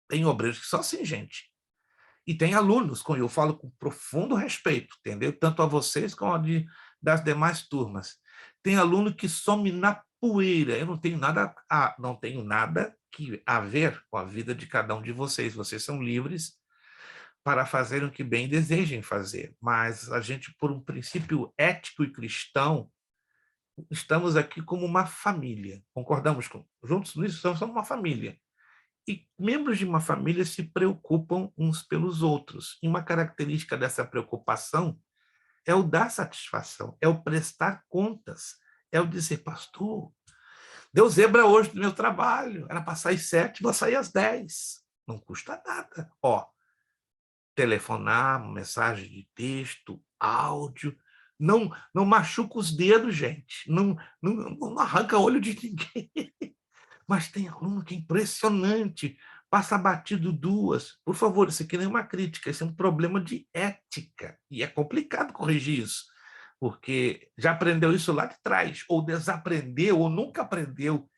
Tem obreiros que são assim, gente. E tem alunos, com eu falo com profundo respeito, entendeu? Tanto a vocês como das demais turmas. Tem aluno que some na poeira. Eu não tenho nada a ver com a vida de cada um de vocês. Vocês são livres para fazerem o que bem desejem fazer. Mas a gente, por um princípio ético e cristão, estamos aqui como uma família. Concordamos juntos nisso? Somos uma família. E membros de uma família se preocupam uns pelos outros. E uma característica dessa preocupação é o dar satisfação, é o prestar contas, é o dizer, pastor, deu zebra hoje do meu trabalho, era para sair 7, vou sair às 10. Não custa nada. Telefonar, mensagem de texto, áudio, não machuca os dedos, gente, não arranca olho de ninguém. Mas tem aluno que é impressionante, passa batido 2. Por favor, isso aqui não é uma crítica, isso é um problema de ética. E é complicado corrigir isso, porque já aprendeu isso lá de trás, ou desaprendeu, ou nunca aprendeu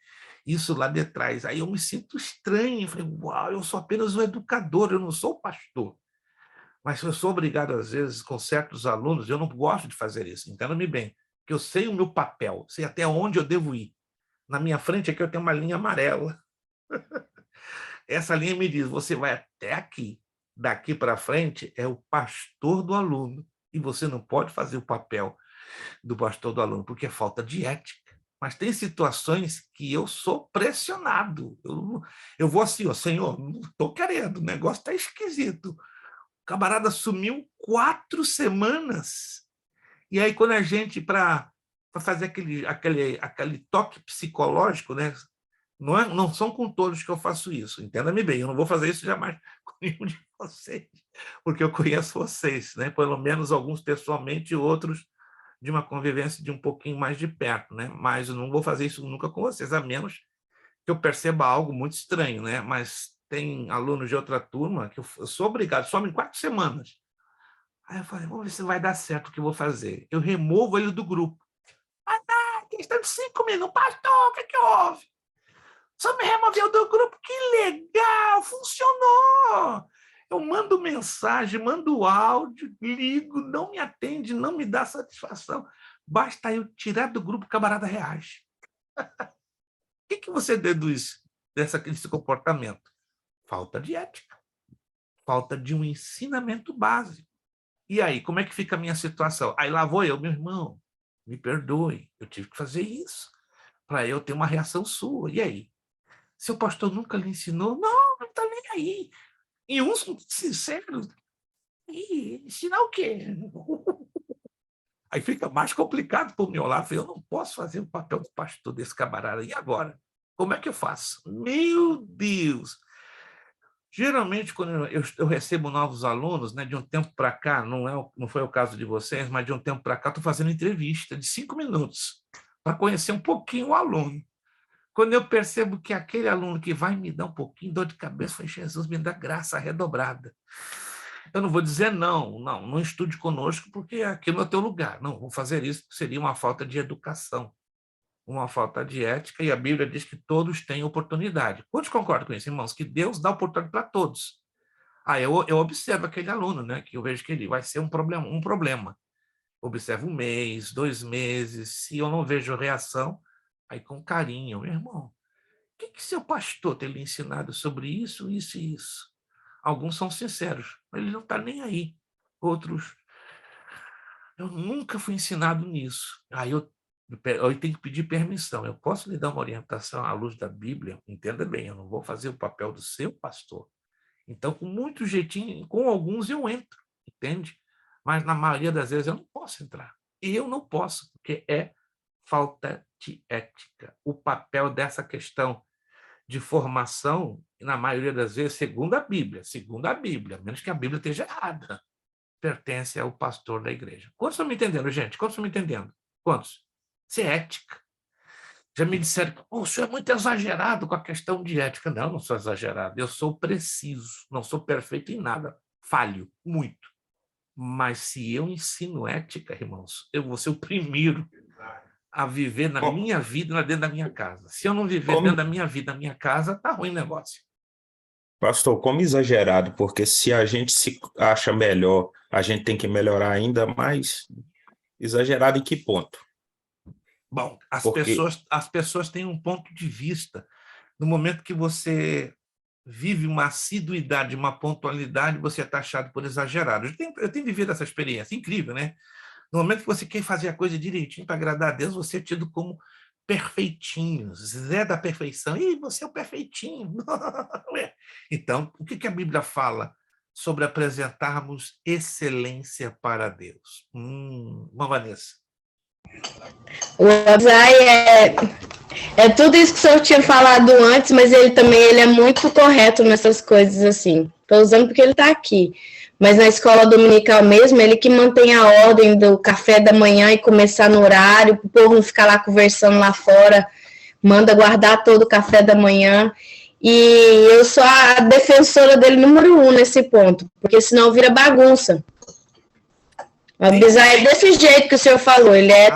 isso lá de trás. Aí eu me sinto estranho, eu falei, uau, eu sou apenas um educador, eu não sou o pastor. Mas eu sou obrigado, às vezes, com certos alunos, eu não gosto de fazer isso, entenda-me bem, que eu sei o meu papel, sei até onde eu devo ir. Na minha frente aqui eu tenho uma linha amarela. Essa linha me diz, você vai até aqui. Daqui para frente é o pastor do aluno. E você não pode fazer o papel do pastor do aluno, porque é falta de ética. Mas tem situações que eu sou pressionado. Eu vou assim, ó, Senhor, não estou querendo, o negócio está esquisito. O camarada sumiu 4 semanas. E aí, quando a gente, para fazer aquele toque psicológico, né? Não são com todos que eu faço isso, entenda-me bem, eu não vou fazer isso jamais com nenhum de vocês, porque eu conheço vocês, né? Pelo menos alguns pessoalmente e outros de uma convivência de um pouquinho mais de perto, né? Mas eu não vou fazer isso nunca com vocês, a menos que eu perceba algo muito estranho, né? Mas tem alunos de outra turma que eu sou obrigado, some em 4 semanas. Aí eu falei, vamos ver se vai dar certo o que eu vou fazer. Eu removo ele do grupo. Ah, tá, questão de 5 minutos. Pastor, o que houve? Só me removeu do grupo. Que legal, funcionou. Eu mando mensagem, mando áudio, ligo, não me atende, não me dá satisfação. Basta eu tirar do grupo, o camarada reage. O que você deduz desse comportamento? Falta de ética. Falta de um ensinamento básico. E aí, como é que fica a minha situação? Aí lá vou eu, meu irmão, me perdoe, eu tive que fazer isso para eu ter uma reação sua. E aí? Seu pastor nunca lhe ensinou? Não está nem aí. E uns sinceros, ensinar o quê? Aí fica mais complicado para o meu lado. Eu não posso fazer o papel do pastor desse camarada. E agora? Como é que eu faço? Meu Deus! Geralmente, quando eu recebo novos alunos, né, de um tempo para cá, não foi o caso de vocês, mas de um tempo para cá, estou fazendo entrevista de 5 minutos para conhecer um pouquinho o aluno. Quando eu percebo que aquele aluno que vai me dar um pouquinho de dor de cabeça, foi Jesus, me dá graça redobrada. Eu não vou dizer não estude conosco, porque aqui não é o teu lugar. Não, vou fazer isso, porque seria uma falta de educação, uma falta de ética, e a Bíblia diz que todos têm oportunidade. Quantos concordam com isso, irmãos? Que Deus dá oportunidade para todos. Eu observo aquele aluno, né, que eu vejo que ele vai ser um problema. Observo 1 mês, 2 meses, se eu não vejo reação, aí com carinho, meu irmão, o que seu pastor tem lhe ensinado sobre isso, isso e isso? Alguns são sinceros, ele não está nem aí. Outros, eu nunca fui ensinado nisso. Aí eu tenho que pedir permissão. Eu posso lhe dar uma orientação à luz da Bíblia? Entenda bem, eu não vou fazer o papel do seu pastor. Então, com muito jeitinho, com alguns eu entro, entende? Mas na maioria das vezes eu não posso entrar. E eu não posso, porque é falta de ética. O papel dessa questão de formação, na maioria das vezes, segundo a Bíblia, a menos que a Bíblia esteja errada, pertence ao pastor da igreja. Quantos estão me entendendo, gente? Quantos estão me entendendo? Quantos? Isso é ética. Já me disseram que o senhor é muito exagerado com a questão de ética. Não sou exagerado. Eu sou preciso. Não sou perfeito em nada. Falho muito. Mas se eu ensino ética, irmãos, eu vou ser o primeiro a viver na minha vida, dentro da minha casa. Se eu não viver dentro da minha vida, na minha casa, está ruim o negócio. Pastor, como exagerado, porque se a gente se acha melhor, a gente tem que melhorar ainda mais. Exagerado em que ponto? Bom, as pessoas têm um ponto de vista. No momento que você vive uma assiduidade, uma pontualidade, você é taxado por exagerado. Eu tenho vivido essa experiência, incrível, né? No momento que você quer fazer a coisa direitinho para agradar a Deus, você é tido como perfeitinho, Zé da perfeição. Ih, você é o perfeitinho. Então, o que a Bíblia fala sobre apresentarmos excelência para Deus? Vanessa. O Abzai é tudo isso que o senhor tinha falado antes, mas ele é muito correto nessas coisas assim. Estou usando porque ele está aqui. Mas na escola dominical mesmo, ele que mantém a ordem do café da manhã e começar no horário, o povo não ficar lá conversando lá fora, manda guardar todo o café da manhã. E eu sou a defensora dele número 1 nesse ponto, porque senão vira bagunça. O Abzai é desse jeito que o senhor falou, ele é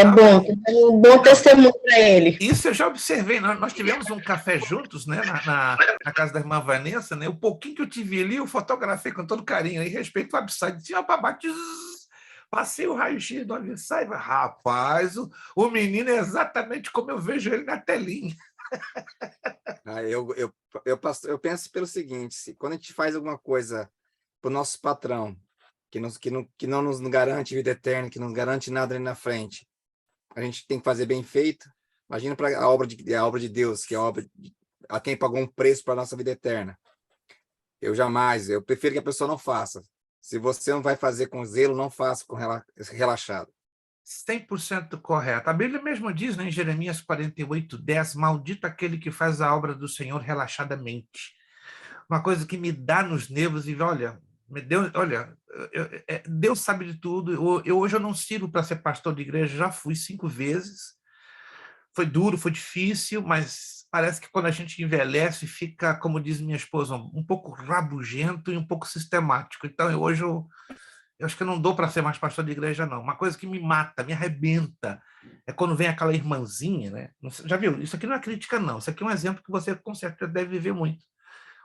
bom, um bom testemunho para ele. Isso eu já observei, nós tivemos um café juntos, né, na casa da irmã Vanessa, né, o pouquinho que eu tive ali, eu fotografei com todo carinho, aí respeito ao Abzai, disse, passei o raio-x do Abzai, rapaz, o menino é exatamente como eu vejo ele na telinha. Eu penso pelo seguinte, quando a gente faz alguma coisa para o nosso patrão, que não nos garante vida eterna, que não nos garante nada ali na frente. A gente tem que fazer bem feito. Imagina para a obra de Deus, que é a obra a quem pagou um preço para a nossa vida eterna. Eu prefiro que a pessoa não faça. Se você não vai fazer com zelo, não faça com relaxado. 100% correto. A Bíblia mesmo diz, né, em Jeremias 48:10, maldito aquele que faz a obra do Senhor relaxadamente. Uma coisa que me dá nos nervos e olha, Deus sabe de tudo. Hoje eu não sirvo para ser pastor de igreja, já fui 5 vezes. Foi duro, foi difícil, mas parece que quando a gente envelhece, fica, como diz minha esposa, um pouco rabugento e um pouco sistemático. Então, hoje eu acho que eu não dou para ser mais pastor de igreja, não. Uma coisa que me mata, me arrebenta, é quando vem aquela irmãzinha, né? Já viu? Isso aqui não é crítica, não. Isso aqui é um exemplo que você, com certeza, deve viver muito.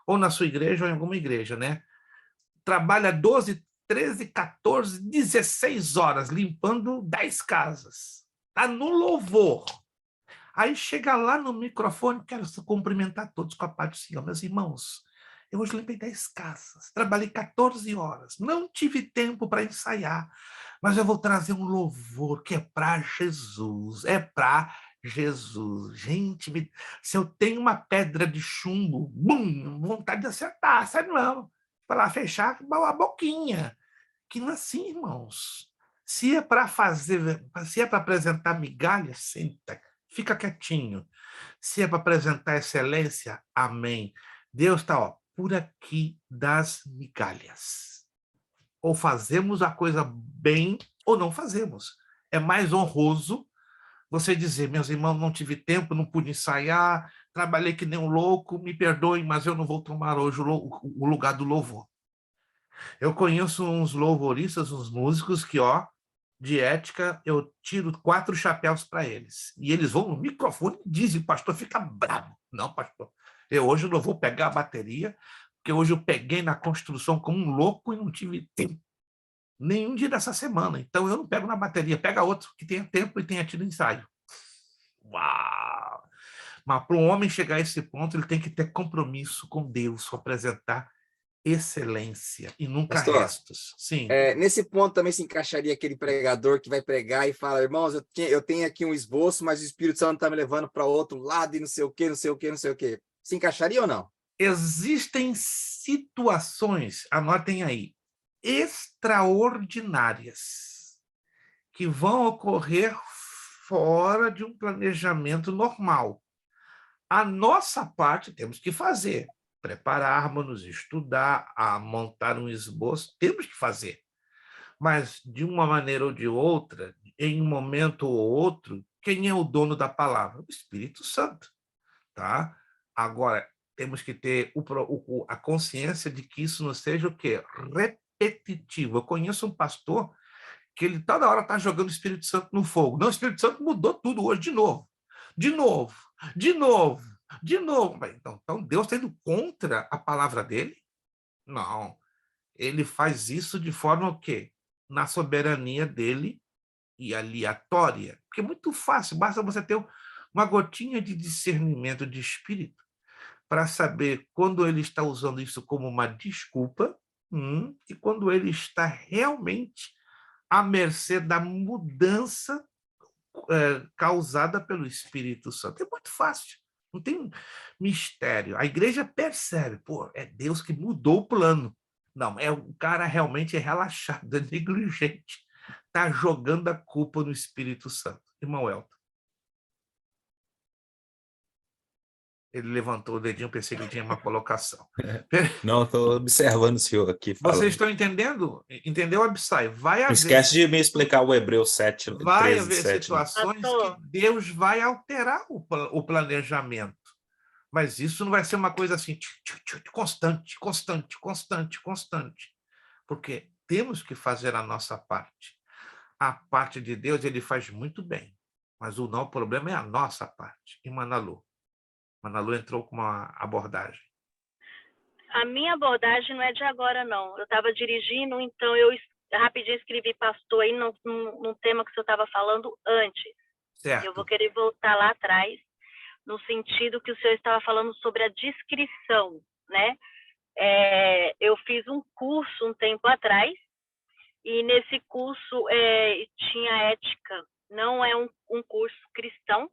Ou na sua igreja, ou em alguma igreja, né? Trabalha 12, 13, 14, 16 horas limpando 10 casas. Está no louvor. Aí chega lá no microfone, quero cumprimentar todos com a paz do Senhor. Meus irmãos, eu hoje limpei 10 casas, trabalhei 14 horas, não tive tempo para ensaiar, mas eu vou trazer um louvor que é para Jesus, é para Jesus. Gente, se eu tenho uma pedra de chumbo, bum, vontade de acertar, sabe não? Para lá fechar a boquinha. Que não é assim, irmãos. Se é para apresentar migalha, senta, fica quietinho. Se é para apresentar excelência, amém. Deus está por aqui das migalhas. Ou fazemos a coisa bem ou não fazemos. É mais honroso você dizer, meus irmãos, não tive tempo, não pude ensaiar, trabalhei que nem um louco, me perdoem, mas eu não vou tomar hoje o lugar do louvor. Eu conheço uns louvoristas, uns músicos que, de ética, eu tiro 4 chapéus para eles. E eles vão no microfone e dizem, pastor, fica bravo. Não, pastor, eu hoje não vou pegar a bateria, porque hoje eu peguei na construção como um louco e não tive tempo. Nenhum dia dessa semana. Então eu não pego na bateria, pega outro que tenha tempo e tenha tido ensaio. Uau! Mas para um homem chegar a esse ponto, ele tem que ter compromisso com Deus, com apresentar excelência e nunca Pastor, restos. Sim. Nesse ponto também se encaixaria aquele pregador que vai pregar e fala, irmãos, eu tenho aqui um esboço, mas o Espírito Santo está me levando para outro lado e não sei o quê, não sei o quê, não sei o quê. Se encaixaria ou não? Existem situações, anotem aí, extraordinárias que vão ocorrer fora de um planejamento normal. A nossa parte temos que fazer. Prepararmos-nos, estudar, a montar um esboço, temos que fazer. Mas, de uma maneira ou de outra, em um momento ou outro, quem é o dono da palavra? O Espírito Santo. Tá? Agora, temos que ter a consciência de que isso não seja o quê? Repetitivo. Eu conheço um pastor que ele toda hora está jogando o Espírito Santo no fogo. Não, o Espírito Santo mudou tudo hoje de novo. De novo, de novo, de novo. Então Deus está indo contra a palavra dele? Não. Ele faz isso de forma o quê? Na soberania dele e aleatória. Porque é muito fácil, basta você ter uma gotinha de discernimento de espírito para saber quando ele está usando isso como uma desculpa e quando ele está realmente à mercê da mudança causada pelo Espírito Santo. É muito fácil, não tem mistério. A igreja percebe, é Deus que mudou o plano. Não, o cara realmente é relaxado, é negligente, está jogando a culpa no Espírito Santo. Irmão Elton. Ele levantou o dedinho, pensei que ele tinha uma colocação. Não, estou observando o senhor aqui falando. Vocês estão entendendo? Entendeu, Absai? Não esquece de me explicar o Hebreus 7, vai 13, haver 7, situações que Deus vai alterar o planejamento. Mas isso não vai ser uma coisa assim, constante. Porque temos que fazer a nossa parte. A parte de Deus, ele faz muito bem. Mas o problema é a nossa parte. E Manalu? Manalu entrou com uma abordagem. A minha abordagem não é de agora, não. Eu estava dirigindo, então eu rapidinho escrevi pastor aí num tema que o senhor estava falando antes. Certo. Eu vou querer voltar lá atrás, no sentido que o senhor estava falando sobre a descrição, né? Eu fiz um curso um tempo atrás e nesse curso tinha ética. Não é um curso cristão,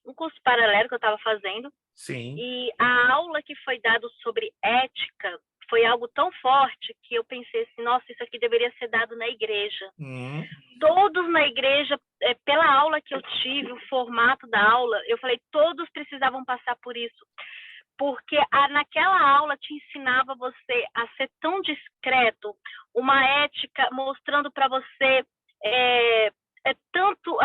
um curso paralelo que eu estava fazendo. Sim. E a aula que foi dada sobre ética foi algo tão forte que eu pensei assim, nossa, isso aqui deveria ser dado na igreja. Todos na igreja, pela aula que eu tive, o formato da aula, eu falei, todos precisavam passar por isso. Porque naquela aula te ensinava você a ser tão discreto, uma ética mostrando para você tanto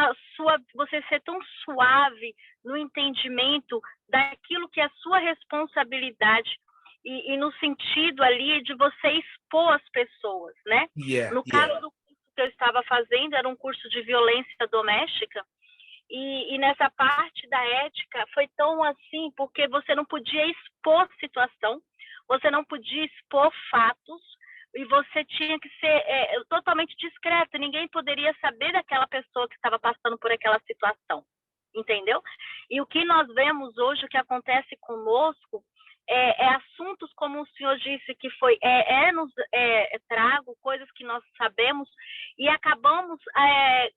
você ser tão suave no entendimento daquilo que é a sua responsabilidade e no sentido ali de você expor as pessoas, né? No caso do curso que eu estava fazendo, era um curso de violência doméstica, e nessa parte da ética foi tão assim, porque você não podia expor situação, você não podia expor fatos, e você tinha que ser totalmente discreto, ninguém poderia saber daquela pessoa que estava passando por aquela situação, entendeu? E o que nós vemos hoje, o que acontece conosco, assuntos como o senhor disse, que foi nos trago coisas que nós sabemos e acabamos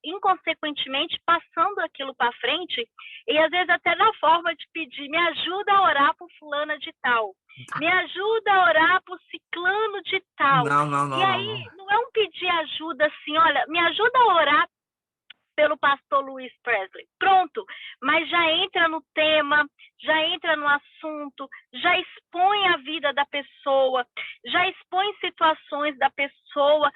inconsequentemente passando aquilo para frente, e às vezes até na forma de pedir, me ajuda a orar por fulana de tal, me ajuda a orar por ciclano de tal. Não, e aí não é um pedir ajuda assim, olha, me ajuda a orar pelo pastor Luiz Presley. Pronto, mas já entra no tema, já entra no assunto, já expõe a vida da pessoa, já expõe situações da pessoa,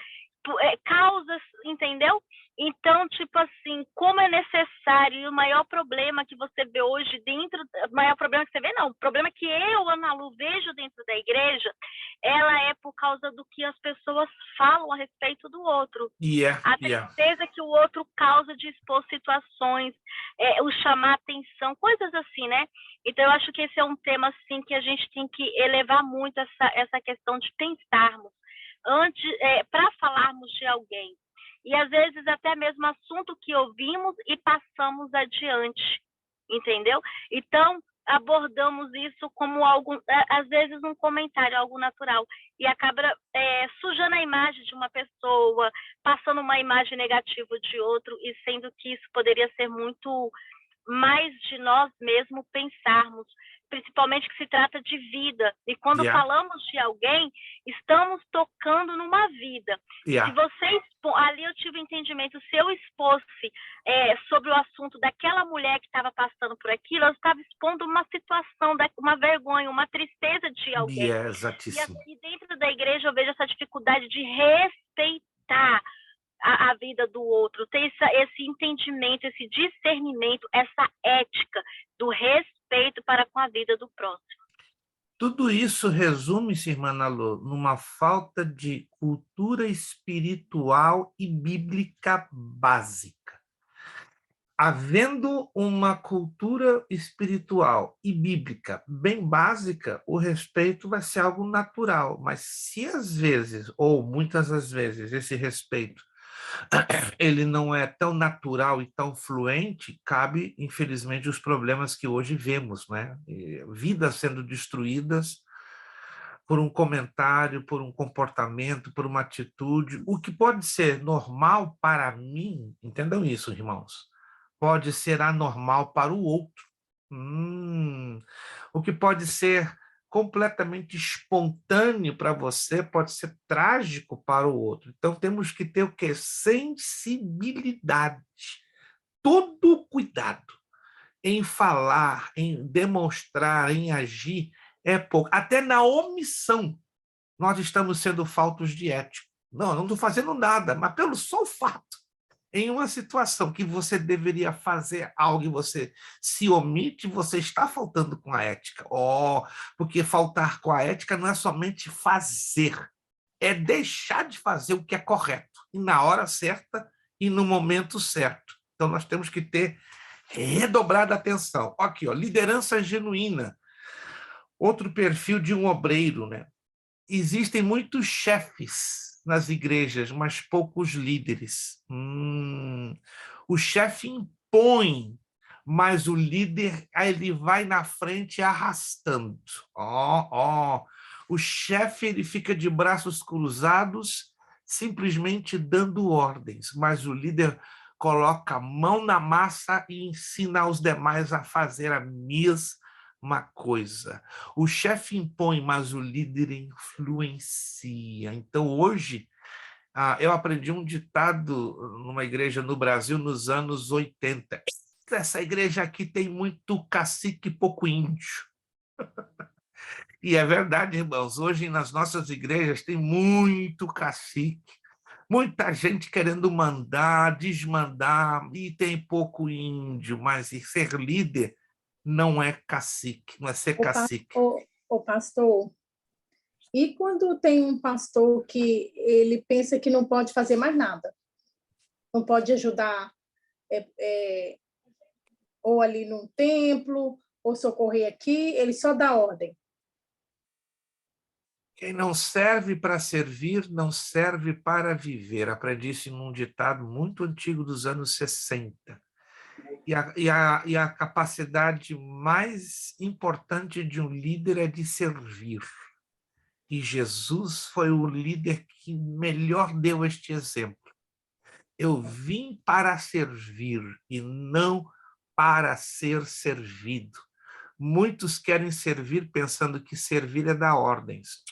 causas, entendeu? Então, tipo assim, como é necessário, e o maior problema que você vê hoje dentro, o maior problema que você vê, não, o problema que eu, Ana Lu, vejo dentro da igreja, ela é por causa do que as pessoas falam a respeito do outro. A tristeza que o outro causa de expor situações, o chamar atenção, coisas assim, né? Então, eu acho que esse é um tema, assim, que a gente tem que elevar muito essa questão de pensarmos antes, para falarmos de alguém. E, às vezes, até mesmo assunto que ouvimos e passamos adiante, entendeu? Então, abordamos isso como algo, às vezes, um comentário, algo natural, e acaba sujando a imagem de uma pessoa, passando uma imagem negativa de outro, e sendo que isso poderia ser muito mais de nós mesmos pensarmos, principalmente que se trata de vida. E quando falamos de alguém, estamos tocando numa vida. Se você ali eu tive entendimento, se eu expôsse sobre o assunto daquela mulher que estava passando por aquilo, eu estava expondo uma situação, uma vergonha, uma tristeza de alguém. E dentro da igreja eu vejo essa dificuldade de respeitar a vida do outro, ter esse entendimento, esse discernimento, essa ética do respeito para com a vida do próximo. Tudo isso resume-se, irmã Ana Lu, numa falta de cultura espiritual e bíblica básica. Havendo uma cultura espiritual e bíblica bem básica, o respeito vai ser algo natural. Mas se às vezes, ou muitas das vezes, esse respeito ele não é tão natural e tão fluente, cabe, infelizmente, os problemas que hoje vemos, né? Vidas sendo destruídas por um comentário, por um comportamento, por uma atitude. O que pode ser normal para mim, entendam isso, irmãos, pode ser anormal para o outro. O que pode ser completamente espontâneo para você pode ser trágico para o outro. Então, temos que ter o quê? Sensibilidade. Todo cuidado em falar, em demonstrar, em agir, é pouco. Até na omissão, nós estamos sendo faltos de ética. Não estou fazendo nada, mas pelo só fato. Em uma situação que você deveria fazer algo e você se omite, você está faltando com a ética. Porque faltar com a ética não é somente fazer, é deixar de fazer o que é correto, e na hora certa e no momento certo. Então, nós temos que ter redobrada atenção. Aqui, liderança genuína. Outro perfil de um obreiro, né? Existem muitos chefes nas igrejas, mas poucos líderes. O chefe impõe, mas o líder ele vai na frente arrastando. O chefe ele fica de braços cruzados simplesmente dando ordens, mas o líder coloca a mão na massa e ensina aos demais a fazer a mesma coisa. O chefe impõe, mas o líder influencia. Então, hoje, eu aprendi um ditado numa igreja no Brasil nos anos 80. Essa igreja aqui tem muito cacique e pouco índio. E é verdade, irmãos, hoje nas nossas igrejas tem muito cacique, muita gente querendo mandar, desmandar, e tem pouco índio, mas ser líder não é cacique, não é ser cacique. Ô, pastor, e quando tem um pastor que ele pensa que não pode fazer mais nada, não pode ajudar ou ali num templo, ou socorrer aqui, ele só dá ordem. Quem não serve para servir, não serve para viver. Aprendi isso em um ditado muito antigo dos anos 60. E a capacidade mais importante de um líder é de servir. E Jesus foi o líder que melhor deu este exemplo. Eu vim para servir e não para ser servido. Muitos querem servir pensando que servir é dar ordens.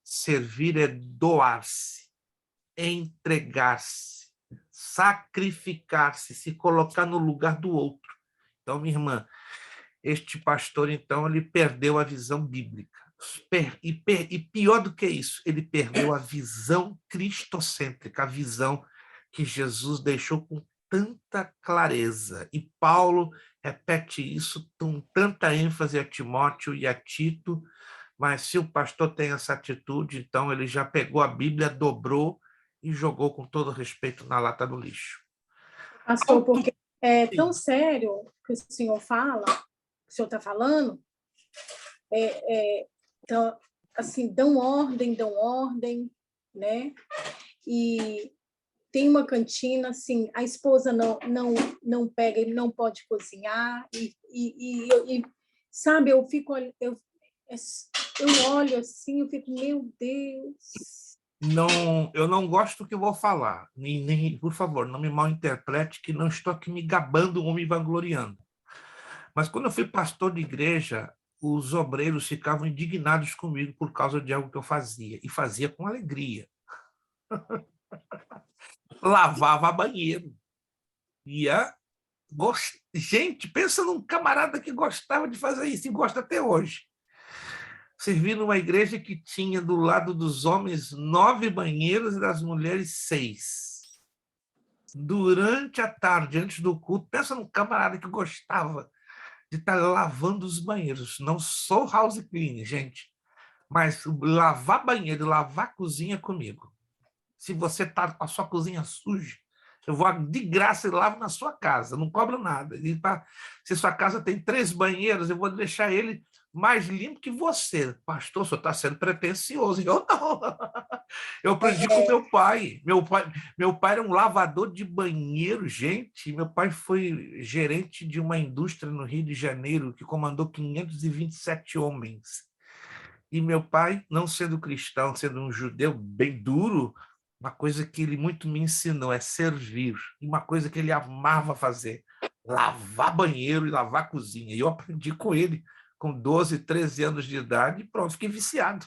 Servir é doar-se, entregar-se, sacrificar-se, se colocar no lugar do outro. Então, minha irmã, este pastor, então, ele perdeu a visão bíblica. E pior do que isso, ele perdeu a visão cristocêntrica, a visão que Jesus deixou com tanta clareza. E Paulo repete isso com tanta ênfase a Timóteo e a Tito. Mas se o pastor tem essa atitude, então ele já pegou a Bíblia, dobrou e jogou com todo respeito na lata do lixo. Pastor, porque é tão sério que o senhor fala, que o senhor está falando, então, assim, dão ordem, né? E tem uma cantina, assim, a esposa não pega, ele não pode cozinhar, e sabe, eu olho assim, eu fico, meu Deus. Não, eu não gosto do que eu vou falar. Nem, por favor, não me malinterprete que não estou aqui me gabando ou me vangloriando. Mas quando eu fui pastor de igreja, os obreiros ficavam indignados comigo por causa de algo que eu fazia. E fazia com alegria. Lavava banheiro. Gente, pensa num camarada que gostava de fazer isso e gosta até hoje. Servi numa igreja que tinha do lado dos homens 9 banheiros e das mulheres 6. Durante a tarde, antes do culto, pensa num camarada que gostava de estar lavando os banheiros. Não sou house cleaning, gente, mas lavar banheiro, lavar cozinha comigo. Se você está com a sua cozinha suja, eu vou de graça e lavo na sua casa, não cobro nada. Se sua casa tem 3 banheiros, eu vou deixar ele mais limpo que você. Pastor, o senhor está sendo pretencioso. Eu não. Eu aprendi com meu pai. Meu pai era um lavador de banheiro, gente. Meu pai foi gerente de uma indústria no Rio de Janeiro que comandou 527 homens. E meu pai, não sendo cristão, sendo um judeu bem duro, uma coisa que ele muito me ensinou é servir. E uma coisa que ele amava fazer, lavar banheiro e lavar cozinha. E eu aprendi com ele com 12, 13 anos de idade e pronto, fiquei viciado.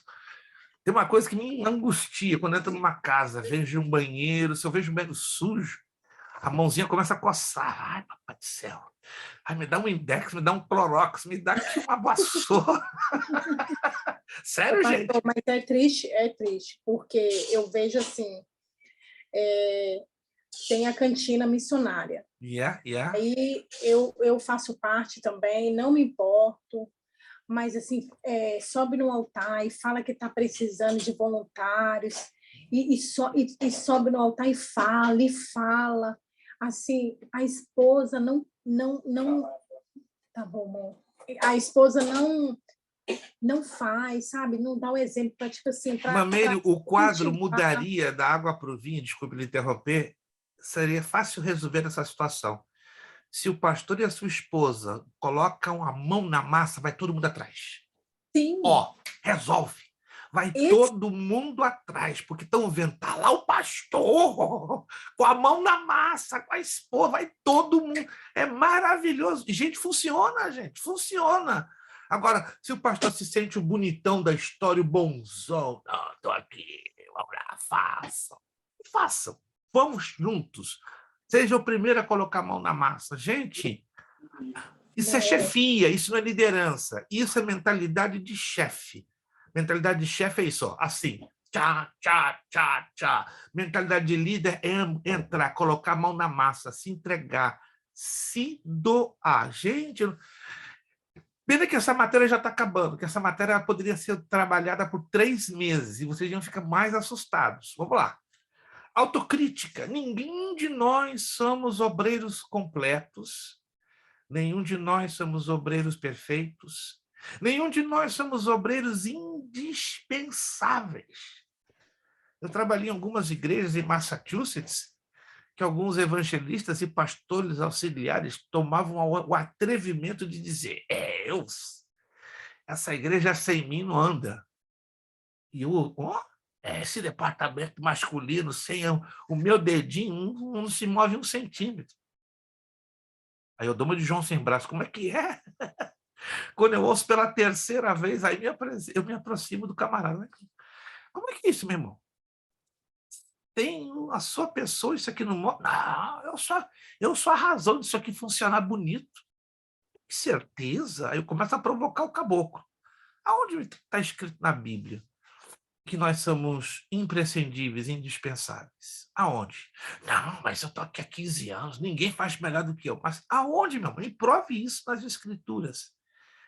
Tem uma coisa que me angustia quando eu entro numa casa, vejo um banheiro, se eu vejo um banheiro sujo, a mãozinha começa a coçar. Ai, papai do céu. Ai, me dá um Index, me dá um Clorox, me dá aqui uma vassoura. Sério, Pastor, gente? mas é triste, porque eu vejo assim, tem a cantina missionária. Yeah. Aí eu faço parte também, não me importo, mas assim, sobe no altar e fala que está precisando de voluntários, e sobe no altar e fala. Assim, a esposa não tá bom, amor. A esposa não faz, sabe? Não dá o exemplo para, tipo assim... Mameiro, o quadro mudaria da água para o vinho, desculpe lhe interromper, seria fácil resolver essa situação. Se o pastor e a sua esposa colocam a mão na massa, vai todo mundo atrás. Sim. Resolve. Vai todo mundo atrás, porque estão vendo, tá lá o pastor, com a mão na massa, com a esposa, vai todo mundo. É maravilhoso. E, gente, funciona. Agora, se o pastor se sente o bonitão da história, o bonzão, não, estou aqui, vamos lá, façam. Vamos juntos. Seja o primeiro a colocar a mão na massa. Gente, isso é chefia, isso não é liderança. Isso é mentalidade de chefe. Mentalidade de chefe é isso, ó, assim. Tchá, tchá, tchá, tchá. Mentalidade de líder é entrar, colocar a mão na massa, se entregar, se doar. Gente, pena que essa matéria já está acabando, que essa matéria poderia ser trabalhada por 3 meses e vocês iam ficar mais assustados. Vamos lá. Autocrítica. Ninguém de nós somos obreiros completos. Nenhum de nós somos obreiros perfeitos. Nenhum de nós somos obreiros indispensáveis. Eu trabalhei em algumas igrejas em Massachusetts que alguns evangelistas e pastores auxiliares tomavam o atrevimento de dizer: essa igreja sem mim não anda. E esse departamento masculino, sem o meu dedinho, não se move 1 centímetro. Aí eu dou uma de João sem braço. Como é que é? Quando eu ouço pela 3ª vez, aí eu me aproximo do camarada. Como é que é isso, meu irmão? Tem a sua pessoa, isso aqui não... Não, eu sou a razão disso aqui funcionar bonito. Que certeza? Aí eu começo a provocar o caboclo. Aonde está escrito na Bíblia que nós somos imprescindíveis, indispensáveis? Aonde? Não, mas eu estou aqui há 15 anos, ninguém faz melhor do que eu. Mas aonde, meu irmão? E prove isso nas Escrituras.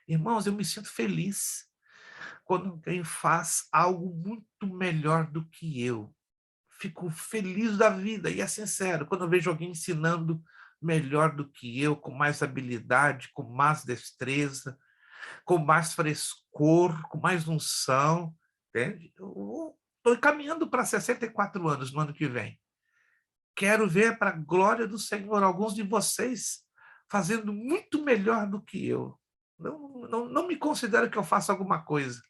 Irmãos, eu me sinto feliz quando alguém faz algo muito melhor do que eu. Fico feliz da vida, e é sincero, quando eu vejo alguém ensinando melhor do que eu, com mais habilidade, com mais destreza, com mais frescor, com mais unção, entende? Eu estou caminhando para 64 anos no ano que vem. Quero ver, para a glória do Senhor, alguns de vocês fazendo muito melhor do que eu. Não me considero que eu faça alguma coisa,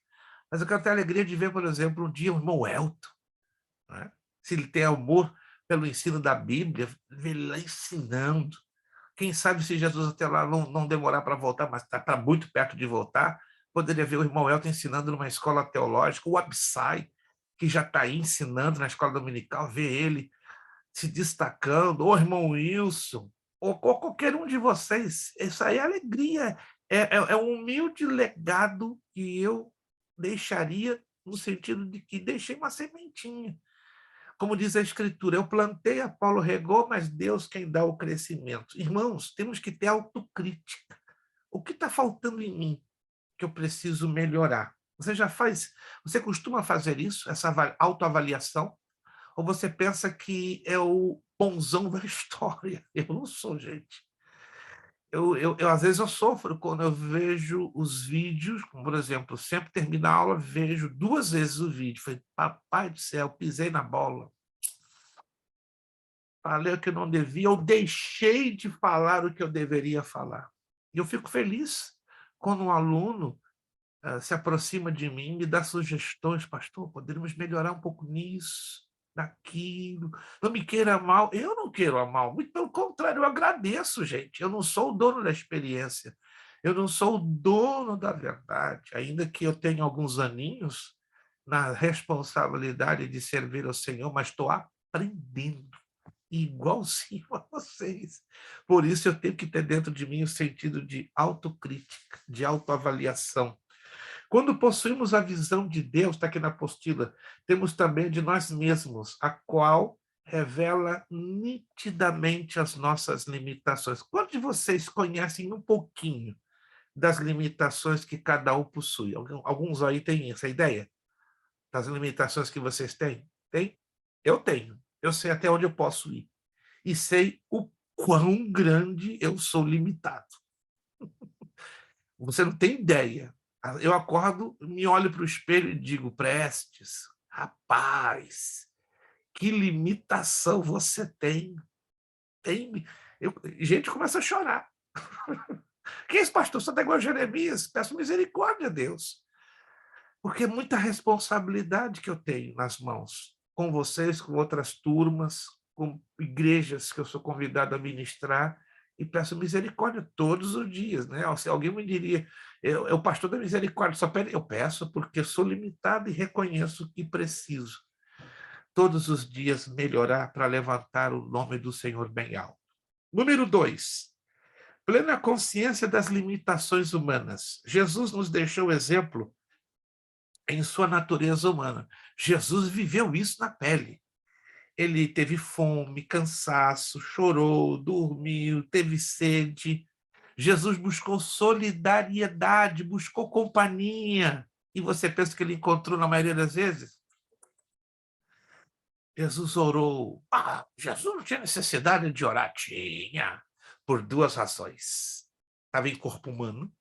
mas eu quero ter a alegria de ver, por exemplo, um dia o irmão Elton, né? Se ele tem amor pelo ensino da Bíblia, ver ele lá ensinando. Quem sabe se Jesus até lá não demorar para voltar, mas está muito perto de voltar, poderia ver o irmão Elton ensinando numa escola teológica, o Absai, que já está aí ensinando na escola dominical, ver ele se destacando, ou o irmão Wilson, ou qualquer um de vocês. Isso aí é alegria, é um humilde legado que eu deixaria, no sentido de que deixei uma sementinha. Como diz a Escritura, eu plantei, Apolo regou, mas Deus quem dá o crescimento. Irmãos, temos que ter autocrítica. O que está faltando em mim que eu preciso melhorar? Você costuma fazer isso, essa autoavaliação? Ou você pensa que é o bonzão da história? Eu não sou, gente. Às vezes eu sofro quando eu vejo os vídeos, como, por exemplo, sempre termino a aula, vejo 2 vezes o vídeo. Falei, papai do céu, pisei na bola. Falei o que eu não devia, eu deixei de falar o que eu deveria falar. E eu fico feliz quando um aluno se aproxima de mim e me dá sugestões. Pastor, poderíamos melhorar um pouco nisso, naquilo. Não me queira mal. Eu não quero mal. Muito pelo contrário, eu agradeço, gente. Eu não sou o dono da experiência. Eu não sou o dono da verdade. Ainda que eu tenha alguns aninhos na responsabilidade de servir ao Senhor, mas estou aprendendo igualzinho a vocês. Por isso eu tenho que ter dentro de mim o sentido de autocrítica, de autoavaliação. Quando possuímos a visão de Deus, está aqui na apostila, temos também de nós mesmos, a qual revela nitidamente as nossas limitações. Quantos de vocês conhecem um pouquinho das limitações que cada um possui? Alguns aí têm essa ideia? Das limitações que vocês têm? Tem? Eu tenho. Eu sei até onde eu posso ir. E sei o quão grande eu sou limitado. Você não tem ideia. Eu acordo, me olho para o espelho e digo, Prestes, rapaz, que limitação você tem. Gente começa a chorar. Que é esse pastor? Você está igual a Jeremias? Peço misericórdia a Deus. Porque é muita responsabilidade que eu tenho nas mãos, com vocês, com outras turmas, com igrejas que eu sou convidado a ministrar, e peço misericórdia todos os dias, né? Se alguém me diria, o pastor da misericórdia, só pede, eu peço porque eu sou limitado e reconheço que preciso todos os dias melhorar para levantar o nome do Senhor bem alto. Número 2, plena consciência das limitações humanas. Jesus nos deixou o exemplo em sua natureza humana. Jesus viveu isso na pele. Ele teve fome, cansaço, chorou, dormiu, teve sede. Jesus buscou solidariedade, buscou companhia. E você pensa que ele encontrou na maioria das vezes? Jesus orou. Jesus não tinha necessidade de orar. Tinha, por 2 razões. Estava em corpo humano.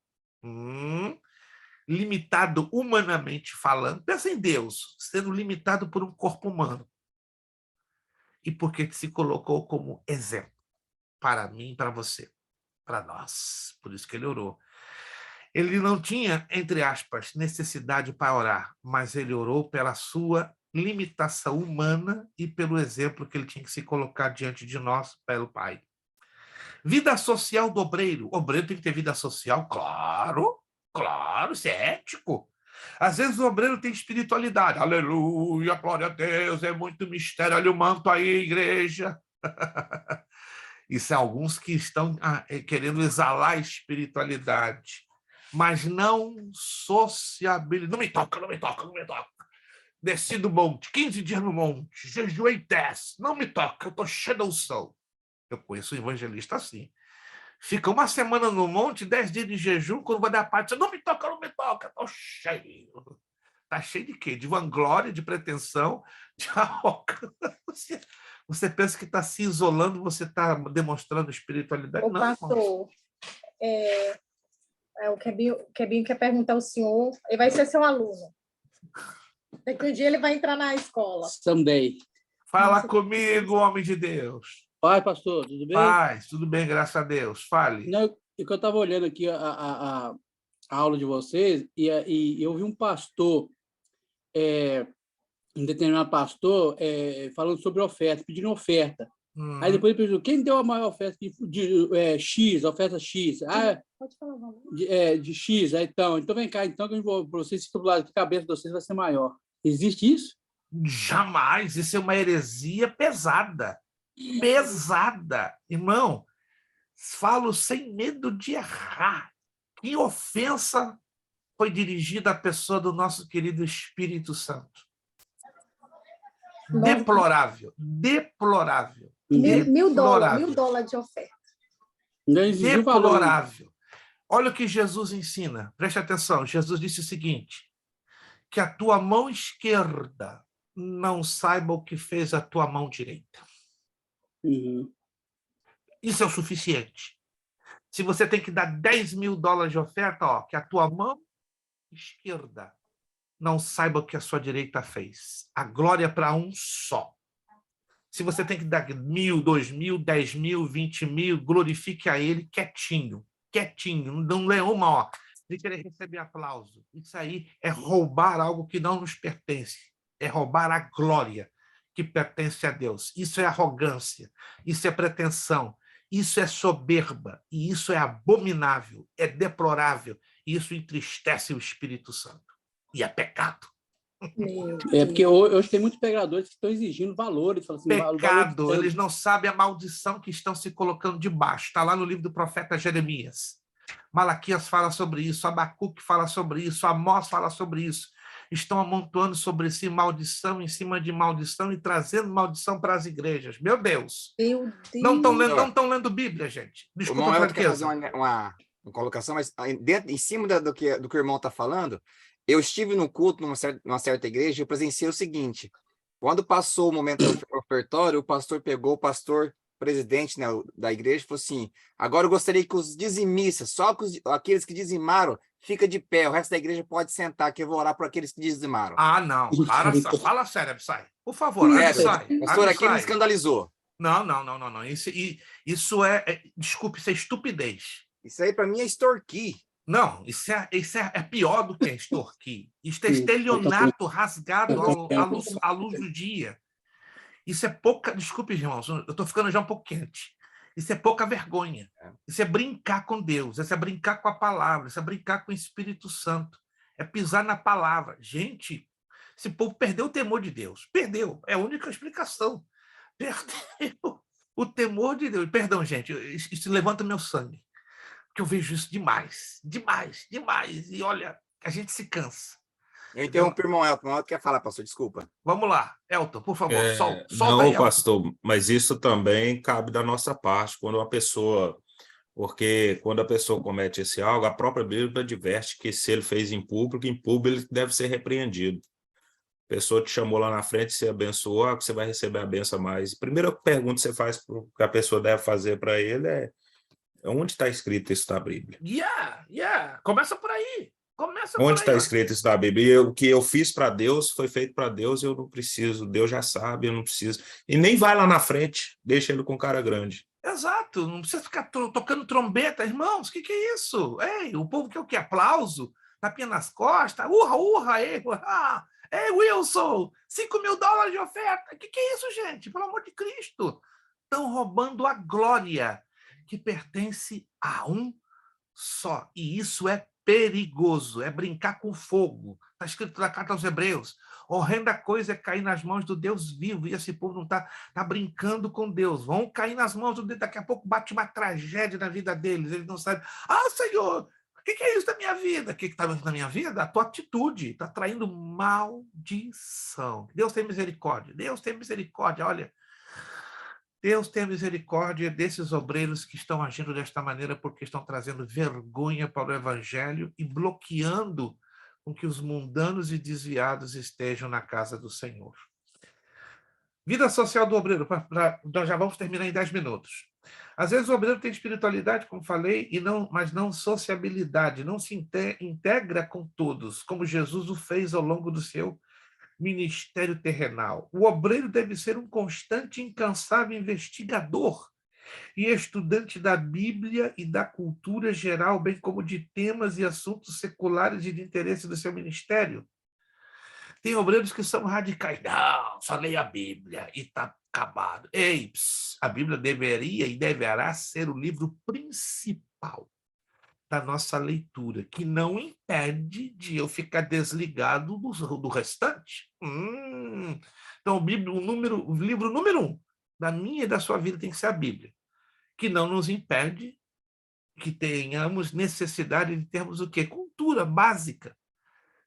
Limitado humanamente falando. Pensa em Deus, sendo limitado por um corpo humano. E porque se colocou como exemplo para mim, para você, para nós. Por isso que ele orou. Ele não tinha, entre aspas, necessidade para orar, mas ele orou pela sua limitação humana e pelo exemplo que ele tinha que se colocar diante de nós, pelo Pai. Vida social do obreiro. O obreiro tem que ter vida social? Claro, isso é ético. Às vezes o obreiro tem espiritualidade. Aleluia, glória a Deus, é muito mistério. Olha o manto aí, igreja. Isso é alguns que estão querendo exalar a espiritualidade, mas não sociabilidade. Não me toca. Desci do monte, 15 dias no monte, jejuei 10. Não me toca, eu estou cheio da unção. Eu conheço um evangelista assim. Fica 1 semana no monte, 10 dias de jejum, quando vai dar parte, não me toca, estou cheio. Está cheio de quê? De vanglória, de pretensão, de arrogância. Você pensa que está se isolando, você está demonstrando espiritualidade? O pastor, o Kebinho quer perguntar ao senhor, ele vai ser seu aluno. Daqui um dia ele vai entrar na escola. Someday. Fala comigo, homem de Deus. Pai, pastor, tudo bem? Paz, tudo bem, graças a Deus. Fale. Não, é que eu estava olhando aqui a aula de vocês e eu vi um pastor, um determinado pastor, falando sobre oferta, pedindo oferta. Aí depois ele perguntou, quem deu a maior oferta de X, oferta X? Pode falar, vamos. De X, então vem cá, então que eu vou para vocês, do lado que a cabeça de vocês vai ser maior. Existe isso? Jamais, isso é uma heresia pesada. Pesada. Irmão, falo sem medo de errar. Que ofensa foi dirigida à pessoa do nosso querido Espírito Santo? Deplorável. $1.000 de oferta. Deplorável. Olha o que Jesus ensina. Preste atenção. Jesus disse o seguinte, que a tua mão esquerda não saiba o que fez a tua mão direita. Isso é o suficiente. Se você tem que dar $10.000 de oferta, que a tua mão esquerda não saiba o que a sua direita fez. A glória é para um só. Se você tem que dar 1.000, 2.000, 10.000, 20.000, glorifique a ele quietinho. Não é uma de querer receber aplauso. Isso aí é roubar algo que não nos pertence. É roubar a glória que pertence a Deus. Isso é arrogância, isso é pretensão, isso é soberba, e isso é abominável, é deplorável, e isso entristece o Espírito Santo. E é pecado. Porque hoje tem muitos pregadores que estão exigindo valores. Pecado, valor eles não sabem a maldição que estão se colocando debaixo. Está lá no livro do profeta Jeremias. Malaquias fala sobre isso, Abacuque fala sobre isso, Amós fala sobre isso. Estão amontoando sobre si maldição em cima de maldição e trazendo maldição para as igrejas. Meu Deus! Não estão lendo Bíblia, gente. Desculpa a franqueza. Fazer uma colocação, mas em cima do que o irmão está falando, eu estive no culto numa certa igreja e eu presenciei o seguinte, quando passou o momento do ofertório, o pastor pegou o pastor presidente, né, da igreja e falou assim, agora eu gostaria que os dizimistas, só que aqueles que dizimaram, fica de pé, o resto da igreja pode sentar, que eu vou orar por aqueles que dizimaram. Não. Fala sério, Absai. Por favor, Absai. Pastor, aqui me escandalizou. Não. Isso é, desculpe, isso é estupidez. Isso aí, para mim, é extorquir. Não, isso é pior do que extorquir. Isto é estelionato rasgado à luz do dia. Isso é pouca... Desculpe, irmãos, eu estou ficando já um pouco quente. Isso é pouca vergonha. Isso é brincar com Deus, isso é brincar com a palavra, isso é brincar com o Espírito Santo. É pisar na palavra. Gente, esse povo perdeu o temor de Deus. Perdeu. É a única explicação. Perdeu o temor de Deus. Perdão, gente, isso levanta meu sangue. Porque eu vejo isso demais. Demais, demais. E olha, a gente se cansa. Eu interrompi o irmão Elton. O Elton quer falar, pastor, desculpa. Vamos lá, Elton, por favor, solta não, aí, Elton. pastor, mas isso também cabe da nossa parte, porque quando a pessoa comete esse algo, a própria Bíblia adverte que se ele fez em público ele deve ser repreendido. A pessoa te chamou lá na frente, você abençoou, você vai receber a benção a mais. A primeira pergunta que você faz que a pessoa deve fazer para ele é: onde está escrito isso na Bíblia? Começa por aí. Onde está escrito isso na Bíblia? O que eu fiz para Deus foi feito para Deus, eu não preciso, Deus já sabe, eu não preciso. E nem vai lá na frente, deixa ele com cara grande. Exato, não precisa ficar tocando trombeta, irmãos, o que é isso? Ei, o povo quer o quê? Aplauso? Tapinha nas costas? Urra, urra, ei, ei, Wilson, $5.000 de oferta. O que é isso, gente? Pelo amor de Cristo. Estão roubando a glória que pertence a um só. E isso é perigoso, é brincar com fogo. Está escrito na carta aos Hebreus. Horrenda coisa é cair nas mãos do Deus vivo, e esse povo não está brincando com Deus. Vão cair nas mãos do Deus, daqui a pouco bate uma tragédia na vida deles, eles não sabem. Senhor, o que é isso da minha vida? O que está na minha vida? A tua atitude está traindo maldição. Deus tem misericórdia, Deus tem misericórdia, olha. Deus tem misericórdia desses obreiros que estão agindo desta maneira porque estão trazendo vergonha para o Evangelho e bloqueando com que os mundanos e desviados estejam na casa do Senhor. Vida social do obreiro, nós já vamos terminar em 10 minutos. Às vezes o obreiro tem espiritualidade, como falei, mas não sociabilidade, não se integra com todos, como Jesus o fez ao longo do seu ministério terrenal. O obreiro deve ser um constante e incansável investigador e estudante da Bíblia e da cultura geral, bem como de temas e assuntos seculares e de interesse do seu ministério. Tem obreiros que são radicais. Não, só leia a Bíblia e está acabado. Ei, a Bíblia deveria e deverá ser o livro principal da nossa leitura, que não impede de eu ficar desligado do restante. Então, o livro número 1 da minha e da sua vida tem que ser a Bíblia, que não nos impede que tenhamos necessidade de termos o quê? Cultura básica.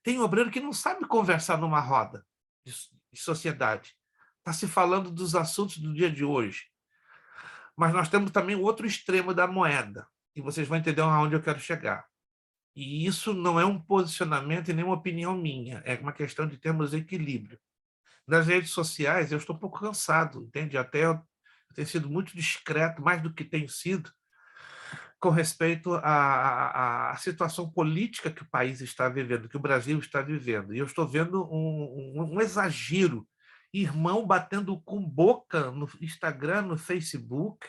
Tem obreiro que não sabe conversar numa roda de sociedade. Está se falando dos assuntos do dia de hoje. Mas nós temos também o outro extremo da moeda, e vocês vão entender aonde eu quero chegar. E isso não é um posicionamento e nem uma opinião minha, é uma questão de termos equilíbrio. Nas redes sociais, eu estou um pouco cansado, entende? Até eu tenho sido muito discreto, mais do que tenho sido, com respeito à situação política que o país está vivendo, que o Brasil está vivendo. E eu estou vendo um exagero, irmão batendo com boca no Instagram, no Facebook,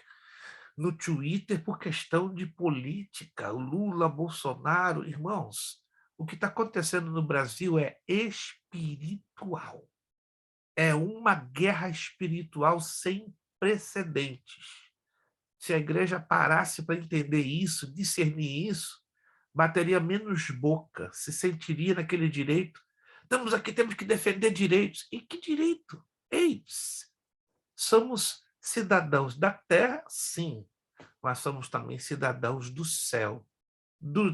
no Twitter, por questão de política, Lula, Bolsonaro. Irmãos, o que está acontecendo no Brasil é espiritual. É uma guerra espiritual sem precedentes. Se a igreja parasse para entender isso, discernir isso, bateria menos boca, se sentiria naquele direito. Estamos aqui, temos que defender direitos. E que direito? Ei, somos cidadãos da terra, sim, mas somos também cidadãos do céu.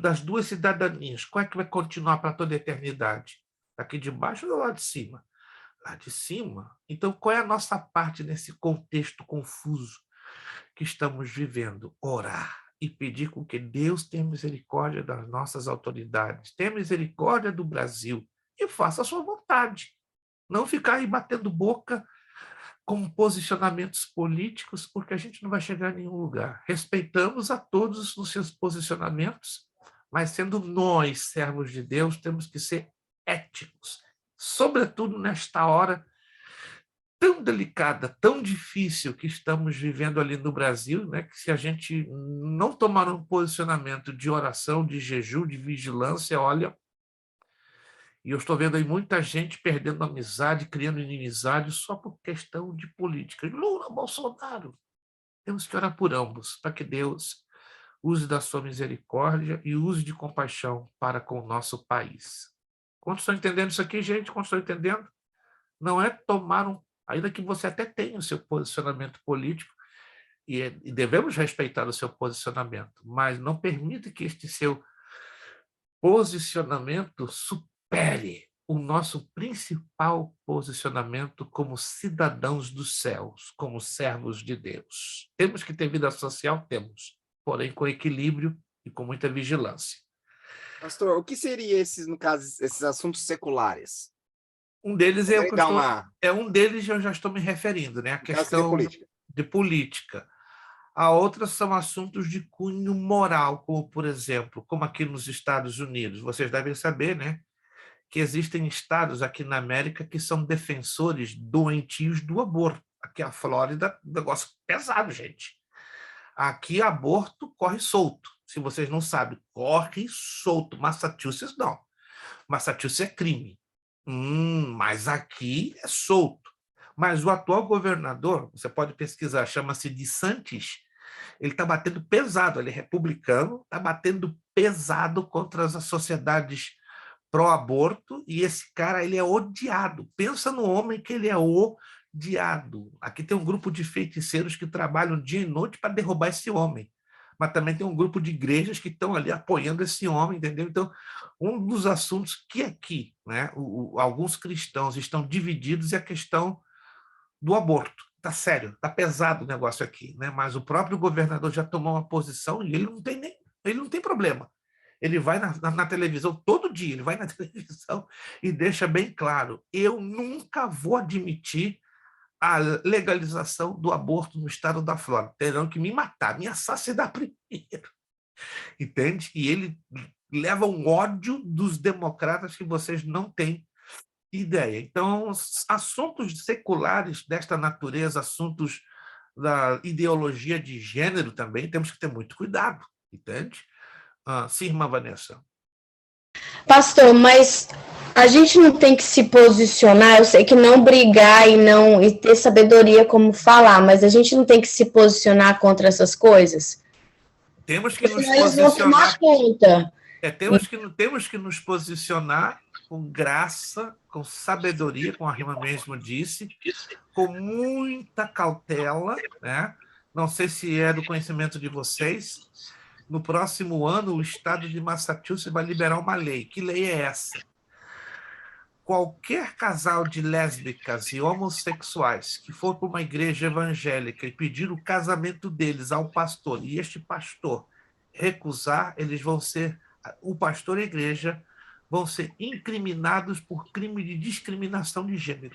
Das duas cidadanias, qual é que vai continuar para toda a eternidade? Aqui de baixo ou lá de cima? Lá de cima. Então, qual é a nossa parte nesse contexto confuso que estamos vivendo? Orar e pedir com que Deus tenha misericórdia das nossas autoridades, tenha misericórdia do Brasil e faça a sua vontade. Não ficar aí batendo boca com posicionamentos políticos, porque a gente não vai chegar a nenhum lugar. Respeitamos a todos os seus posicionamentos, mas sendo nós servos de Deus, temos que ser éticos, sobretudo nesta hora tão tão delicada, tão difícil que estamos vivendo ali no Brasil, né, que se a gente não tomar um posicionamento de oração, de jejum, de vigilância, olha, e eu estou vendo aí muita gente perdendo amizade, criando inimizade só por questão de política. Lula, Bolsonaro, temos que orar por ambos, para que Deus use da sua misericórdia e use de compaixão para com o nosso país. Quantos estão entendendo isso aqui, gente? Quantos estão entendendo? Não é tomar ainda que você até tenha o seu posicionamento político, e devemos respeitar o seu posicionamento, mas não permita que este seu posicionamento supere o nosso principal posicionamento como cidadãos dos céus, como servos de Deus. Temos que ter vida social? Temos, porém com equilíbrio e com muita vigilância. Pastor, o que seria no caso, esses assuntos seculares? Um deles um deles eu já estou me referindo, né? A questão de política. A outra são assuntos de cunho moral, como, por exemplo, como aqui nos Estados Unidos. Vocês devem saber, né, que existem estados aqui na América que são defensores doentios do aborto. Aqui a Flórida, negócio pesado, gente. Aqui aborto corre solto. Se vocês não sabem, corre solto. Massachusetts, não. Massachusetts é crime. Mas aqui é solto. Mas o atual governador, você pode pesquisar, chama-se DeSantis, ele está batendo pesado, ele é republicano, está batendo pesado contra as sociedades pró-aborto, e esse cara ele é odiado. Pensa no homem que ele é odiado. Aqui tem um grupo de feiticeiros que trabalham dia e noite para derrubar esse homem. Mas também tem um grupo de igrejas que estão ali apoiando esse homem, entendeu? Então, um dos assuntos que aqui, né, alguns cristãos estão divididos é a questão do aborto. Está sério, está pesado o negócio aqui, né? Mas o próprio governador já tomou uma posição e ele não tem problema. Ele vai na televisão todo dia, ele vai na televisão e deixa bem claro: eu nunca vou admitir a legalização do aborto no estado da Flórida. Terão que me matar, me assassinar primeiro. Entende? E ele leva um ódio dos democratas que vocês não têm ideia. Então, assuntos seculares desta natureza, assuntos da ideologia de gênero também, temos que ter muito cuidado, entende? Sim, irmã Vanessa. Pastor, mas a gente não tem que se posicionar, eu sei que não brigar e ter sabedoria como falar, mas a gente não tem que se posicionar contra essas coisas? Temos que nos posicionar. Temos que nos posicionar com graça, com sabedoria, como a irmã mesmo disse, com muita cautela, né? Não sei se é do conhecimento de vocês. No próximo ano, o estado de Massachusetts vai liberar uma lei. Que lei é essa? Qualquer casal de lésbicas e homossexuais que for para uma igreja evangélica e pedir o casamento deles ao pastor, e este pastor recusar, eles vão ser, o pastor e a igreja vão ser incriminados por crime de discriminação de gênero.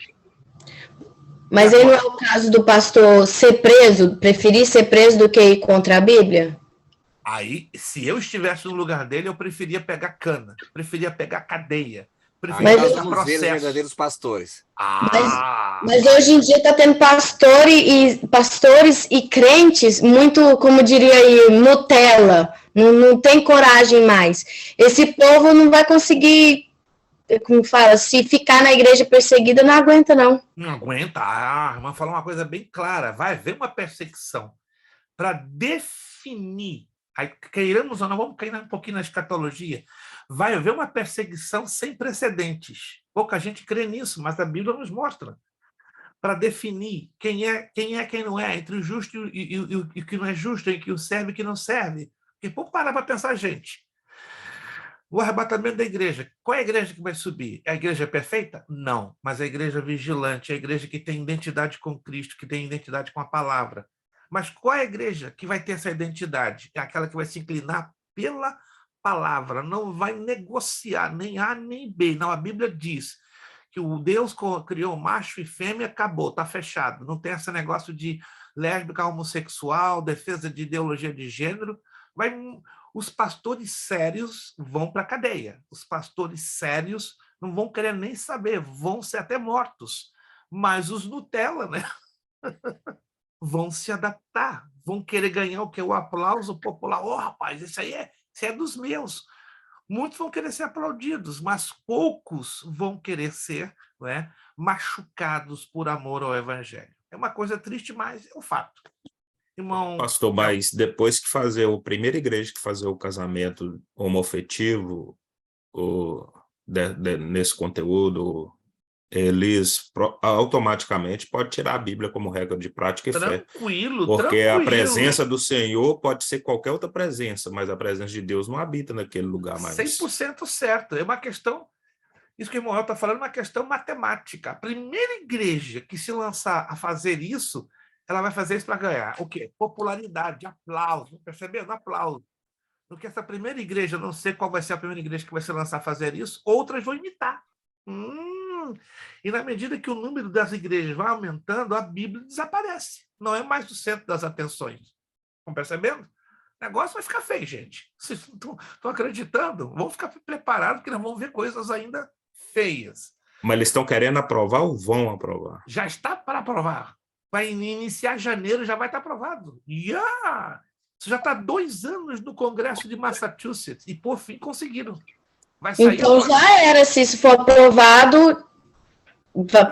Mas aí não é o caso do pastor ser preso, preferir ser preso do que ir contra a Bíblia? Aí, se eu estivesse no lugar dele, eu preferia pegar cana, preferia pegar cadeia, preferia pegar processo. Ver os verdadeiros pastores. Mas hoje em dia está tendo pastores e crentes muito, como diria aí, Nutella, não tem coragem mais. Esse povo não vai conseguir, como fala, se ficar na igreja perseguida, não aguenta, não. Não aguenta. A irmã falou uma coisa bem clara, vai haver uma perseguição para definir. Aí, queiramos ou não, vamos cair um pouquinho na escatologia. Vai haver uma perseguição sem precedentes. Pouca gente crê nisso, mas a Bíblia nos mostra. Para definir quem não é, entre o justo e o que não é justo, entre o que serve e o que não serve. Porque pouco parar para pensar, gente. O arrebatamento da igreja. Qual é a igreja que vai subir? É a igreja perfeita? Não. Mas a igreja vigilante, a igreja que tem identidade com Cristo, que tem identidade com a palavra. Mas qual é a igreja que vai ter essa identidade? É aquela que vai se inclinar pela palavra, não vai negociar nem A nem B. Não, a Bíblia diz que o Deus criou macho e fêmea, acabou, está fechado. Não tem esse negócio de lésbica, homossexual, defesa de ideologia de gênero. Os pastores sérios vão para a cadeia. Os pastores sérios não vão querer nem saber, vão ser até mortos. Mas os Nutella, né? Vão se adaptar, vão querer ganhar o que? O aplauso popular. Oh, rapaz, isso é dos meus. Muitos vão querer ser aplaudidos, mas poucos vão querer ser, não é, machucados por amor ao evangelho. É uma coisa triste, mas é um fato. Irmão, Pastor, mas depois que a primeira igreja que fazer o casamento homoafetivo, nesse conteúdo, eles automaticamente podem tirar a Bíblia como regra de prática e fé. Tranquilo, Porque a tranquilo. presença do Senhor pode ser qualquer outra presença, mas a presença de Deus não habita naquele lugar mais. 100% certo. É uma questão, isso que o irmão está falando, é uma questão matemática. A primeira igreja que se lançar a fazer isso, ela vai fazer isso para ganhar o quê? Popularidade, aplauso, percebendo? Aplauso. Porque essa primeira igreja, não sei qual vai ser a primeira igreja que vai se lançar a fazer isso, outras vão imitar. E na medida que o número das igrejas vai aumentando, a Bíblia desaparece. Não é mais o centro das atenções. Estão percebendo? O negócio vai ficar feio, gente. Vocês estão acreditando? Vamos ficar preparados, porque nós vamos ver coisas ainda feias. Mas eles estão querendo aprovar ou vão aprovar? Já está para aprovar. Vai iniciar janeiro, já vai estar aprovado. Isso já está 2 anos no Congresso de Massachusetts. E, por fim, conseguiram. Vai sair Então agora. já era, se isso for aprovado,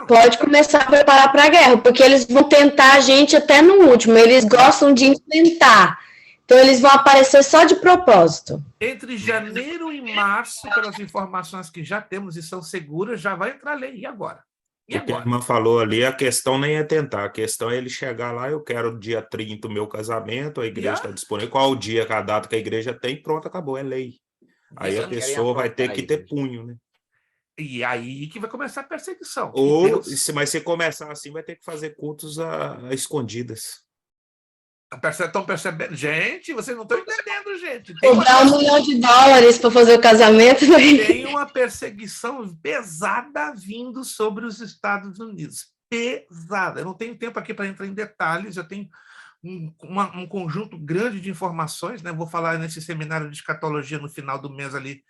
pode começar a preparar para a guerra, porque eles vão tentar a gente até no último, eles gostam de enfrentar, então eles vão aparecer só de propósito. Entre janeiro e março, pelas informações que já temos e são seguras, já vai entrar a lei. E agora? E O que a agora? irmã falou ali, a questão nem é tentar, a questão é ele chegar lá, eu quero dia 30 o meu casamento, a igreja está disponível, qual o dia, a data que a igreja tem, pronto, acabou, é lei. Aí a pessoa vai ter que ter punho, né? E aí que vai começar a perseguição. Ou, mas se começar assim, vai ter que fazer cultos a escondidas. Estão percebendo? Gente, vocês não estão entendendo, gente. Cobrar $1 milhão para fazer o casamento. Tem uma perseguição pesada vindo sobre os Estados Unidos. Pesada. Eu não tenho tempo aqui para entrar em detalhes, eu tenho um conjunto grande de informações, né? Vou falar nesse seminário de escatologia no final do mês ali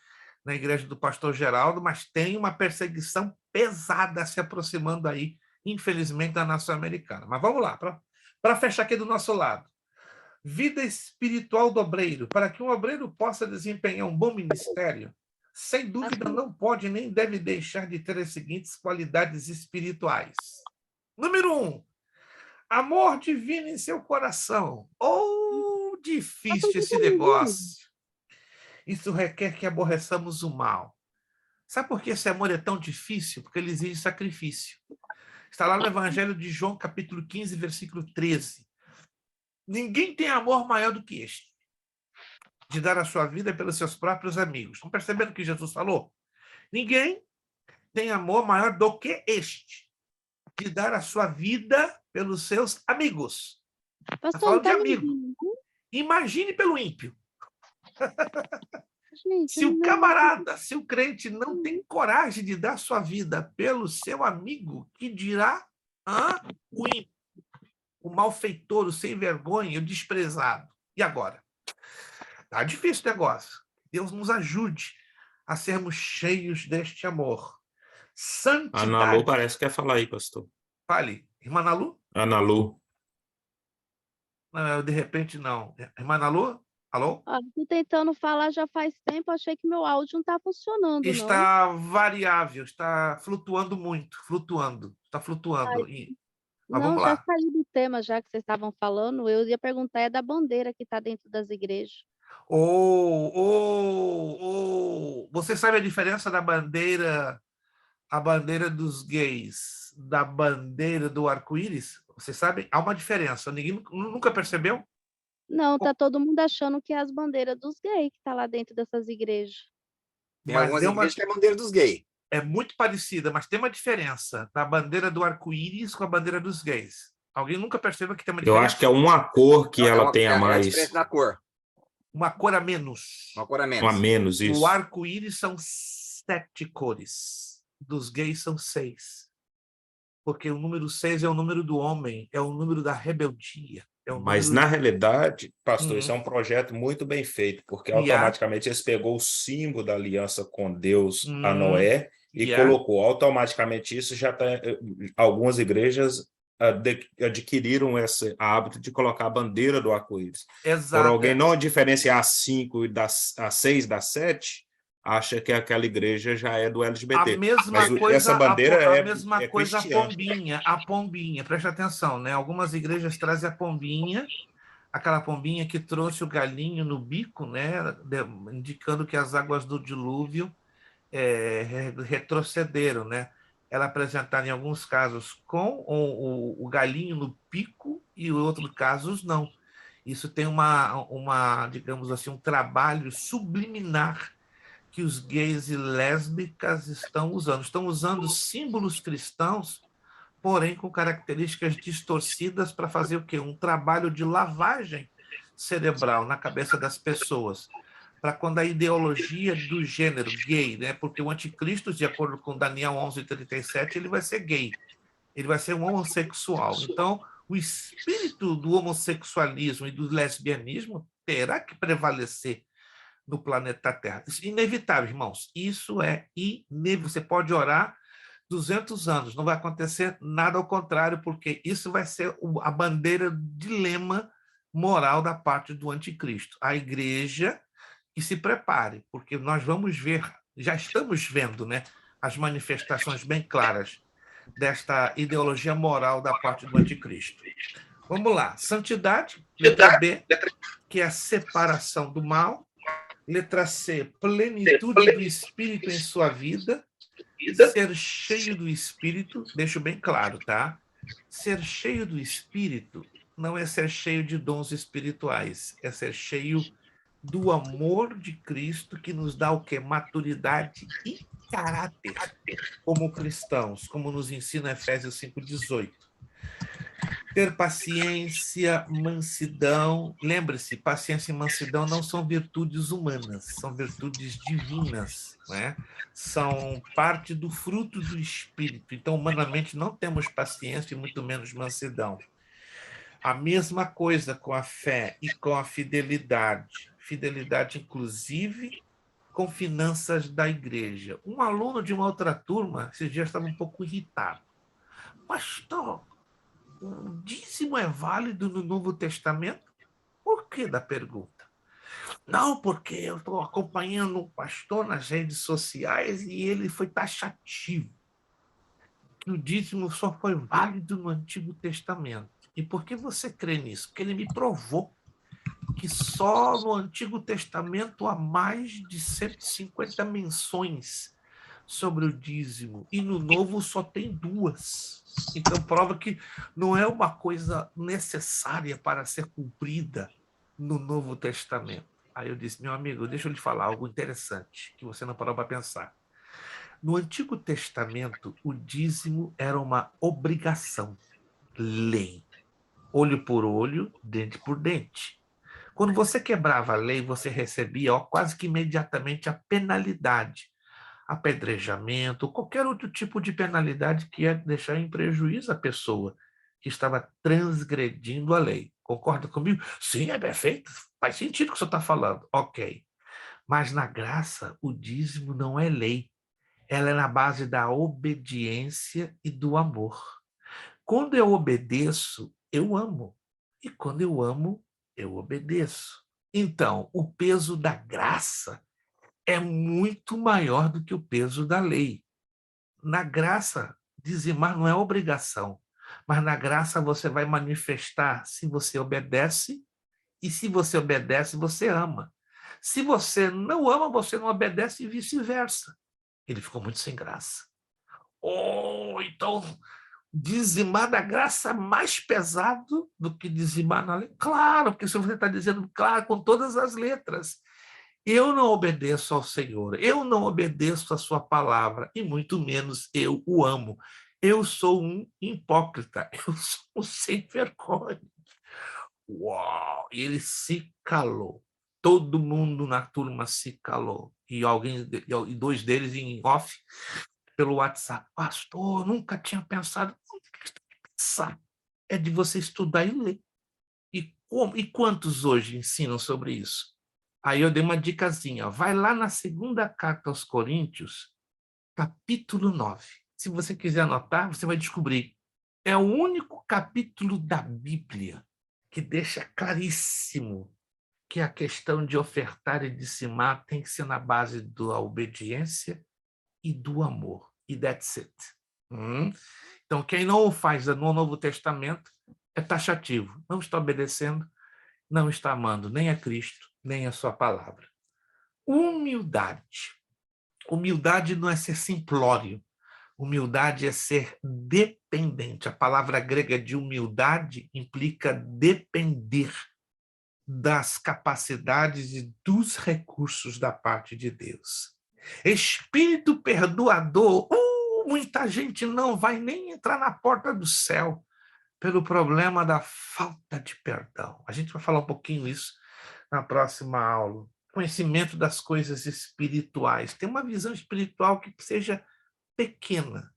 na igreja do pastor Geraldo, mas tem uma perseguição pesada se aproximando aí, infelizmente, da nação americana. Mas vamos lá, para fechar aqui do nosso lado. Vida espiritual do obreiro. Para que um obreiro possa desempenhar um bom ministério, sem dúvida não pode nem deve deixar de ter as seguintes qualidades espirituais. Número 1, amor divino em seu coração. Difícil esse negócio. Isso requer que aborreçamos o mal. Sabe por que esse amor é tão difícil? Porque ele exige sacrifício. Está lá no Evangelho de João, capítulo 15, versículo 13. Ninguém tem amor maior do que este, de dar a sua vida pelos seus próprios amigos. Estão percebendo o que Jesus falou? Ninguém tem amor maior do que este, de dar a sua vida pelos seus amigos. Está falando de amigo. Imagine pelo ímpio. Se o camarada, se o crente não tem coragem de dar sua vida pelo seu amigo, que dirá o ímpio, o malfeitor, o sem vergonha, o desprezado. E agora? Tá difícil o negócio. Deus nos ajude a sermos cheios deste amor. Santidade. Ana Lu parece que quer falar aí, pastor. Fale. Irmã Ana Lu? Ana Lu. Não, de repente, não. Irmã Ana Lu? Alô? Estou tentando falar já faz tempo, achei que meu áudio não está funcionando, Está variável, está flutuando muito, flutuando. Está flutuando. Mas não, vamos já lá. saiu do tema, já que vocês estavam falando, eu ia perguntar, é da bandeira que está dentro das igrejas. Você sabe a diferença da bandeira, a bandeira dos gays, da bandeira do arco-íris? Você sabe? Há uma diferença. Ninguém nunca percebeu? Não, tá todo mundo achando que é as bandeiras dos gays que tá lá dentro dessas igrejas. Tem algumas igrejas que é a bandeira dos gays. É muito parecida, mas tem uma diferença da bandeira do arco-íris com a bandeira dos gays. Alguém nunca percebeu que tem uma diferença? Eu acho que é uma cor que ela tem a mais. É a diferença da cor. Uma cor a menos. Uma cor a menos. Uma menos, isso. O arco-íris são 7 cores. Dos gays são 6. Porque o número 6 é o número do homem, é o número da rebeldia. Mas, na realidade, pastor, isso é um projeto muito bem feito, porque automaticamente eles pegou o símbolo da aliança com Deus a Noé E colocou automaticamente isso, algumas igrejas adquiriram esse hábito de colocar a bandeira do arco-íris. Exato. Por alguém não diferenciar a 5 e a 6 da 7, acha que aquela igreja já é do LGBT. A mesma Mas coisa, essa bandeira a mesma coisa cristã. a pombinha, preste atenção, né? Algumas igrejas trazem a pombinha, aquela pombinha que trouxe o galinho no bico, né? Indicando que as águas do dilúvio retrocederam, né? Ela apresentada em alguns casos com o galinho no pico e em outros casos não. Isso tem digamos assim, um trabalho subliminar que os gays e lésbicas estão usando. Estão usando símbolos cristãos, porém com características distorcidas para fazer o quê? Um trabalho de lavagem cerebral na cabeça das pessoas, para quando a ideologia do gênero gay, né? Porque o anticristo, de acordo com Daniel 11:37, ele vai ser gay, ele vai ser um homossexual. Então, o espírito do homossexualismo e do lesbianismo terá que prevalecer no planeta Terra. Isso é inevitável, irmãos. Isso é inevitável. Você pode orar 200 anos, não vai acontecer nada ao contrário, porque isso vai ser a bandeira, dilema moral da parte do anticristo. A igreja que se prepare, porque nós vamos ver, já estamos vendo, né, as manifestações bem claras desta ideologia moral da parte do anticristo. Vamos lá. Santidade, letra B, que é a separação do mal. Letra C, plenitude do Espírito em sua vida. Ser cheio do Espírito, deixo bem claro, tá? Ser cheio do Espírito não é ser cheio de dons espirituais, é ser cheio do amor de Cristo, que nos dá o quê? Maturidade e caráter como cristãos, como nos ensina Efésios 5:18. Ter paciência, mansidão. Lembre-se, paciência e mansidão não são virtudes humanas, são virtudes divinas, né? São parte do fruto do Espírito. Então, humanamente, não temos paciência e muito menos mansidão. A mesma coisa com a fé e com a fidelidade. Fidelidade, inclusive, com finanças da igreja. Um aluno de uma outra turma, esses dias estava um pouco irritado. Pastor, o dízimo é válido no Novo Testamento? Por que da pergunta? Não, porque eu estou acompanhando um pastor nas redes sociais e ele foi taxativo, que o dízimo só foi válido no Antigo Testamento. E por que você crê nisso? Porque ele me provou que só no Antigo Testamento há mais de 150 menções sobre o dízimo, e no Novo só tem 2. Então, prova que não é uma coisa necessária para ser cumprida no Novo Testamento. Aí eu disse, meu amigo, deixa eu lhe falar algo interessante, que você não parou para pensar. No Antigo Testamento, o dízimo era uma obrigação, lei. Olho por olho, dente por dente. Quando você quebrava a lei, você recebia quase que imediatamente a penalidade, apedrejamento, qualquer outro tipo de penalidade que ia deixar em prejuízo a pessoa que estava transgredindo a lei. Concorda comigo? Sim, é perfeito. Faz sentido o que você está falando. Ok. Mas na graça, o dízimo não é lei. Ela é na base da obediência e do amor. Quando eu obedeço, eu amo. E quando eu amo, eu obedeço. Então, o peso da graça é muito maior do que o peso da lei. Na graça, dizimar não é obrigação, mas na graça você vai manifestar se você obedece, e se você obedece, você ama. Se você não ama, você não obedece e vice-versa. Ele ficou muito sem graça. Então, dizimar da graça é mais pesado do que dizimar na lei? Claro, porque se você está dizendo, claro, com todas as letras. Eu não obedeço ao Senhor, eu não obedeço à sua palavra, e muito menos eu o amo. Eu sou um hipócrita, eu sou um sem vergonha. Uau! E ele se calou. Todo mundo na turma se calou. E 2 deles em off, pelo WhatsApp. Pastor, nunca tinha pensado. Pensar é de você estudar e ler. E quantos hoje ensinam sobre isso? Aí eu dei uma dicasinha. Vai lá na 2ª carta aos Coríntios, capítulo 9. Se você quiser anotar, você vai descobrir. É o único capítulo da Bíblia que deixa claríssimo que a questão de ofertar e dizimar tem que ser na base da obediência e do amor. E that's it. Então, quem não o faz no Novo Testamento é taxativo. Não está obedecendo, não está amando nem a Cristo, nem a sua palavra. Humildade. Humildade não é ser simplório. Humildade é ser dependente. A palavra grega de humildade implica depender das capacidades e dos recursos da parte de Deus. Espírito perdoador. Muita gente não vai nem entrar na porta do céu pelo problema da falta de perdão. A gente vai falar um pouquinho isso na próxima aula. Conhecimento das coisas espirituais. Tem uma visão espiritual que seja pequena.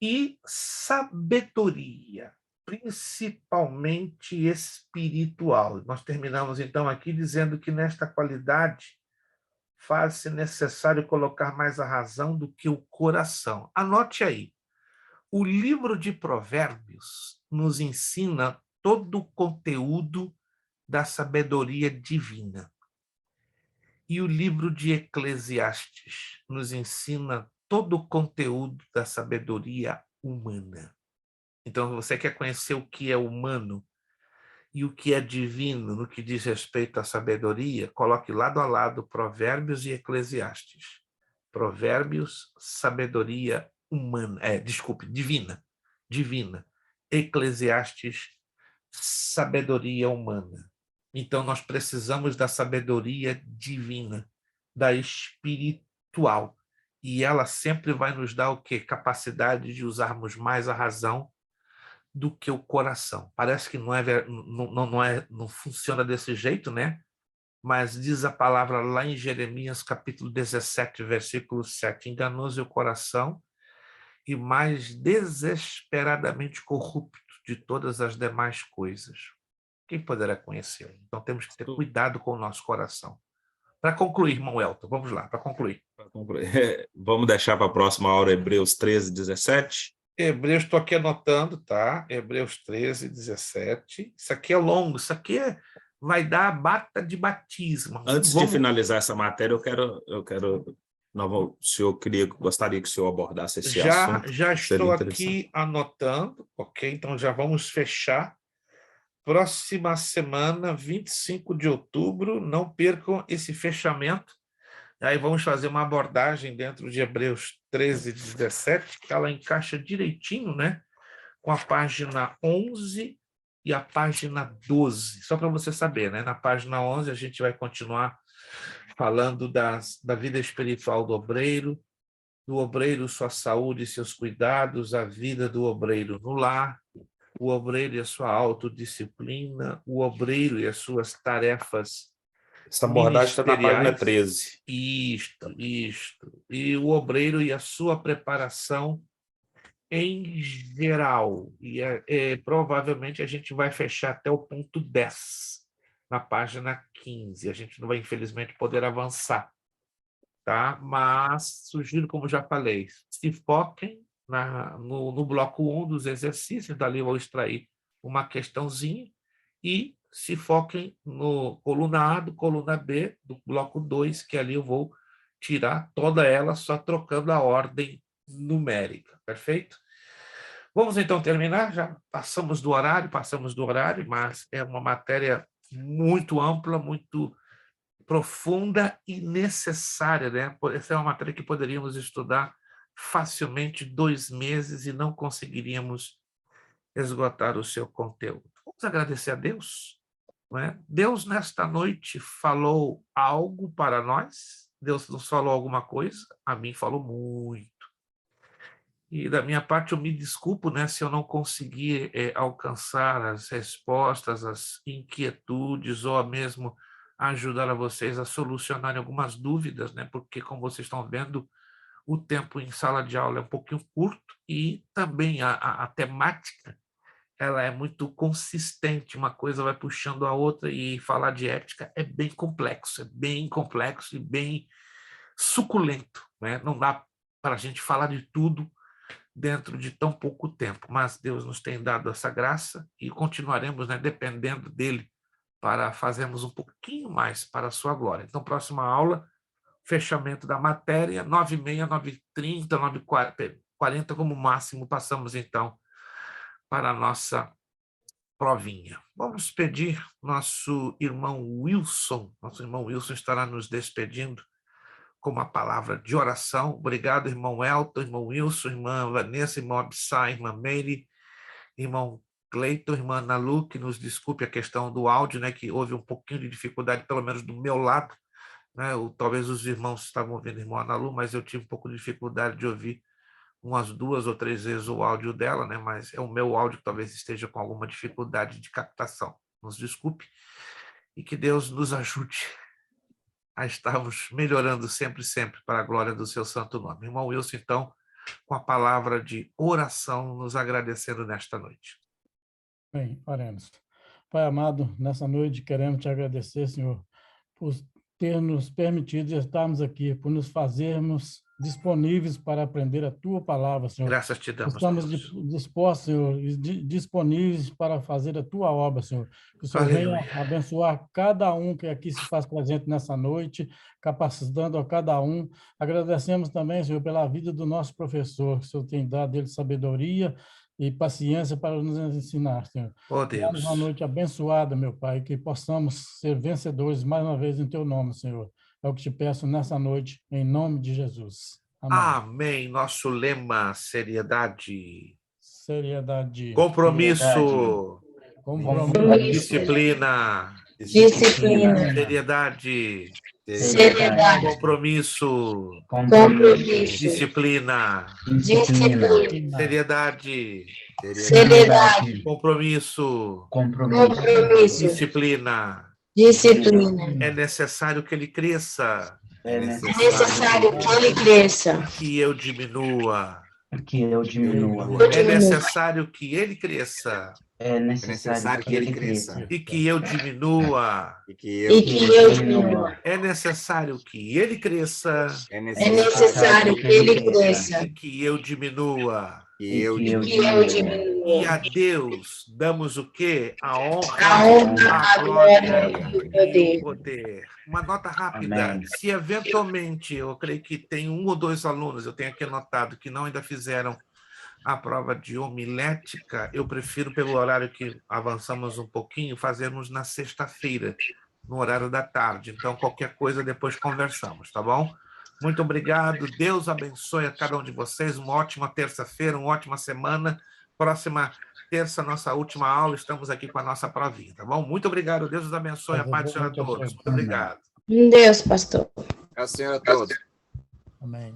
E sabedoria, principalmente espiritual. Nós terminamos, então, aqui dizendo que nesta qualidade faz-se necessário colocar mais a razão do que o coração. Anote aí. O livro de Provérbios nos ensina todo o conteúdo da sabedoria divina. E o livro de Eclesiastes nos ensina todo o conteúdo da sabedoria humana. Então, você quer conhecer o que é humano e o que é divino no que diz respeito à sabedoria? Coloque lado a lado Provérbios e Eclesiastes. Provérbios, sabedoria humana, divina. Divina. Eclesiastes, sabedoria humana. Então, nós precisamos da sabedoria divina, da espiritual. E ela sempre vai nos dar o quê? Capacidade de usarmos mais a razão do que o coração. Parece que não funciona desse jeito, né? Mas diz a palavra lá em Jeremias, capítulo 17, versículo 7, enganoso é o coração e mais desesperadamente corrupto de todas as demais coisas. Quem poderá conhecê-lo? Então temos que ter cuidado com o nosso coração. Para concluir, irmão Elton, vamos lá, para concluir. Vamos deixar para a próxima aula Hebreus 13, 17? Hebreus, estou aqui anotando, tá? Hebreus 13, 17. Isso aqui é longo, isso aqui vai dar a bata de batismo. Antes de finalizar essa matéria, gostaria que o senhor abordasse esse assunto. Já estou aqui anotando, ok? Então já vamos fechar. Próxima semana, 25 de outubro, não percam esse fechamento. Aí vamos fazer uma abordagem dentro de Hebreus 13, 17, que ela encaixa direitinho, né? Com a página 11 e a página 12. Só para você saber, né? Na página 11 a gente vai continuar falando da vida espiritual do obreiro, sua saúde e seus cuidados, a vida do obreiro no lar, o obreiro e a sua autodisciplina, o obreiro e as suas tarefas. Essa abordagem está na página 13. Isto. E o obreiro e a sua preparação em geral. E provavelmente a gente vai fechar até o ponto 10, na página 15. A gente não vai, infelizmente, poder avançar. Tá? Mas sugiro, como já falei, se foquem no bloco 1 dos exercícios, dali eu vou extrair uma questãozinha, e se foquem no coluna A do coluna B do bloco 2, que ali eu vou tirar toda ela só trocando a ordem numérica, perfeito? Vamos então terminar, já passamos do horário, mas é uma matéria muito ampla, muito profunda e necessária, né? Essa é uma matéria que poderíamos estudar facilmente 2 meses e não conseguiríamos esgotar o seu conteúdo. Vamos agradecer a Deus, não é? Deus, nesta noite, falou algo para nós. Deus nos falou alguma coisa, a mim falou muito. E da minha parte eu me desculpo, né, se eu não conseguir alcançar as respostas, as inquietudes, ou mesmo ajudar a vocês a solucionarem algumas dúvidas, né, porque, como vocês estão vendo, o tempo em sala de aula é um pouquinho curto e também a temática ela é muito consistente, uma coisa vai puxando a outra, e falar de ética é bem complexo e bem suculento, né? Não dá para a gente falar de tudo dentro de tão pouco tempo, mas Deus nos tem dado essa graça e continuaremos, né, dependendo dele para fazermos um pouquinho mais para a sua glória. Então, próxima aula, fechamento da matéria, 9h30, 9h30, 9h40 como máximo, passamos então para a nossa provinha. Vamos pedir nosso irmão Wilson estará nos despedindo com uma palavra de oração. Obrigado, irmão Elton, irmão Wilson, irmã Vanessa, irmão Absai, irmã Meire, irmão Cleiton, irmã Ana Lu, que nos desculpe a questão do áudio, né, que houve um pouquinho de dificuldade, pelo menos do meu lado, né, talvez os irmãos estavam ouvindo a irmã Ana Lu, mas eu tive um pouco de dificuldade de ouvir umas 2 ou 3 vezes o áudio dela, né, mas é o meu áudio que talvez esteja com alguma dificuldade de captação. Nos desculpe e que Deus nos ajude a estarmos melhorando sempre para a glória do seu santo nome. Irmão Wilson, então, com a palavra de oração, nos agradecendo nesta noite. Bem, oremos. Pai amado, nessa noite queremos te agradecer, Senhor, por ter nos permitido estarmos aqui, por nos fazermos disponíveis para aprender a Tua palavra, Senhor. Graças te damos, Estamos dispostos, Senhor, disponíveis para fazer a Tua obra, Senhor. Que o Senhor venha abençoar cada um que aqui se faz presente nessa noite, capacitando a cada um. Agradecemos também, Senhor, pela vida do nosso professor, que o Senhor tem dado ele sabedoria e paciência para nos ensinar, Senhor. Oh, Deus. Uma noite abençoada, meu Pai, que possamos ser vencedores mais uma vez em Teu nome, Senhor. É o que te peço nessa noite, em nome de Jesus. Amém. Amém. Nosso lema, seriedade. Seriedade. Compromisso. Compromisso. Disciplina. Seriedade. Seriedade. Compromisso. Disciplina. Seriedade. Compromisso. Disciplina. É necessário que ele cresça. É necessário que ele cresça. Que eu diminua. É necessário que ele cresça. É necessário que ele cresça. E que eu diminua. É necessário que ele cresça. É necessário que ele cresça. E que eu diminua. Que eu diminua. E a Deus damos o quê? A honra, a glória e o poder. Uma nota rápida. Amém. Se eventualmente, eu creio que tem 1 ou 2 alunos, eu tenho aqui anotado, que não ainda fizeram a prova de homilética, eu prefiro, pelo horário que avançamos um pouquinho, fazermos na sexta-feira, no horário da tarde. Então, qualquer coisa, depois conversamos, tá bom? Muito obrigado. Deus abençoe a cada um de vocês. Uma ótima terça-feira, uma ótima semana. Próxima terça, nossa última aula, estamos aqui com a nossa provinha, tá bom? Muito obrigado. Deus os abençoe. A paz do Senhor a todos. Muito obrigado. Deus, pastor. É o Senhor a todos. Amém.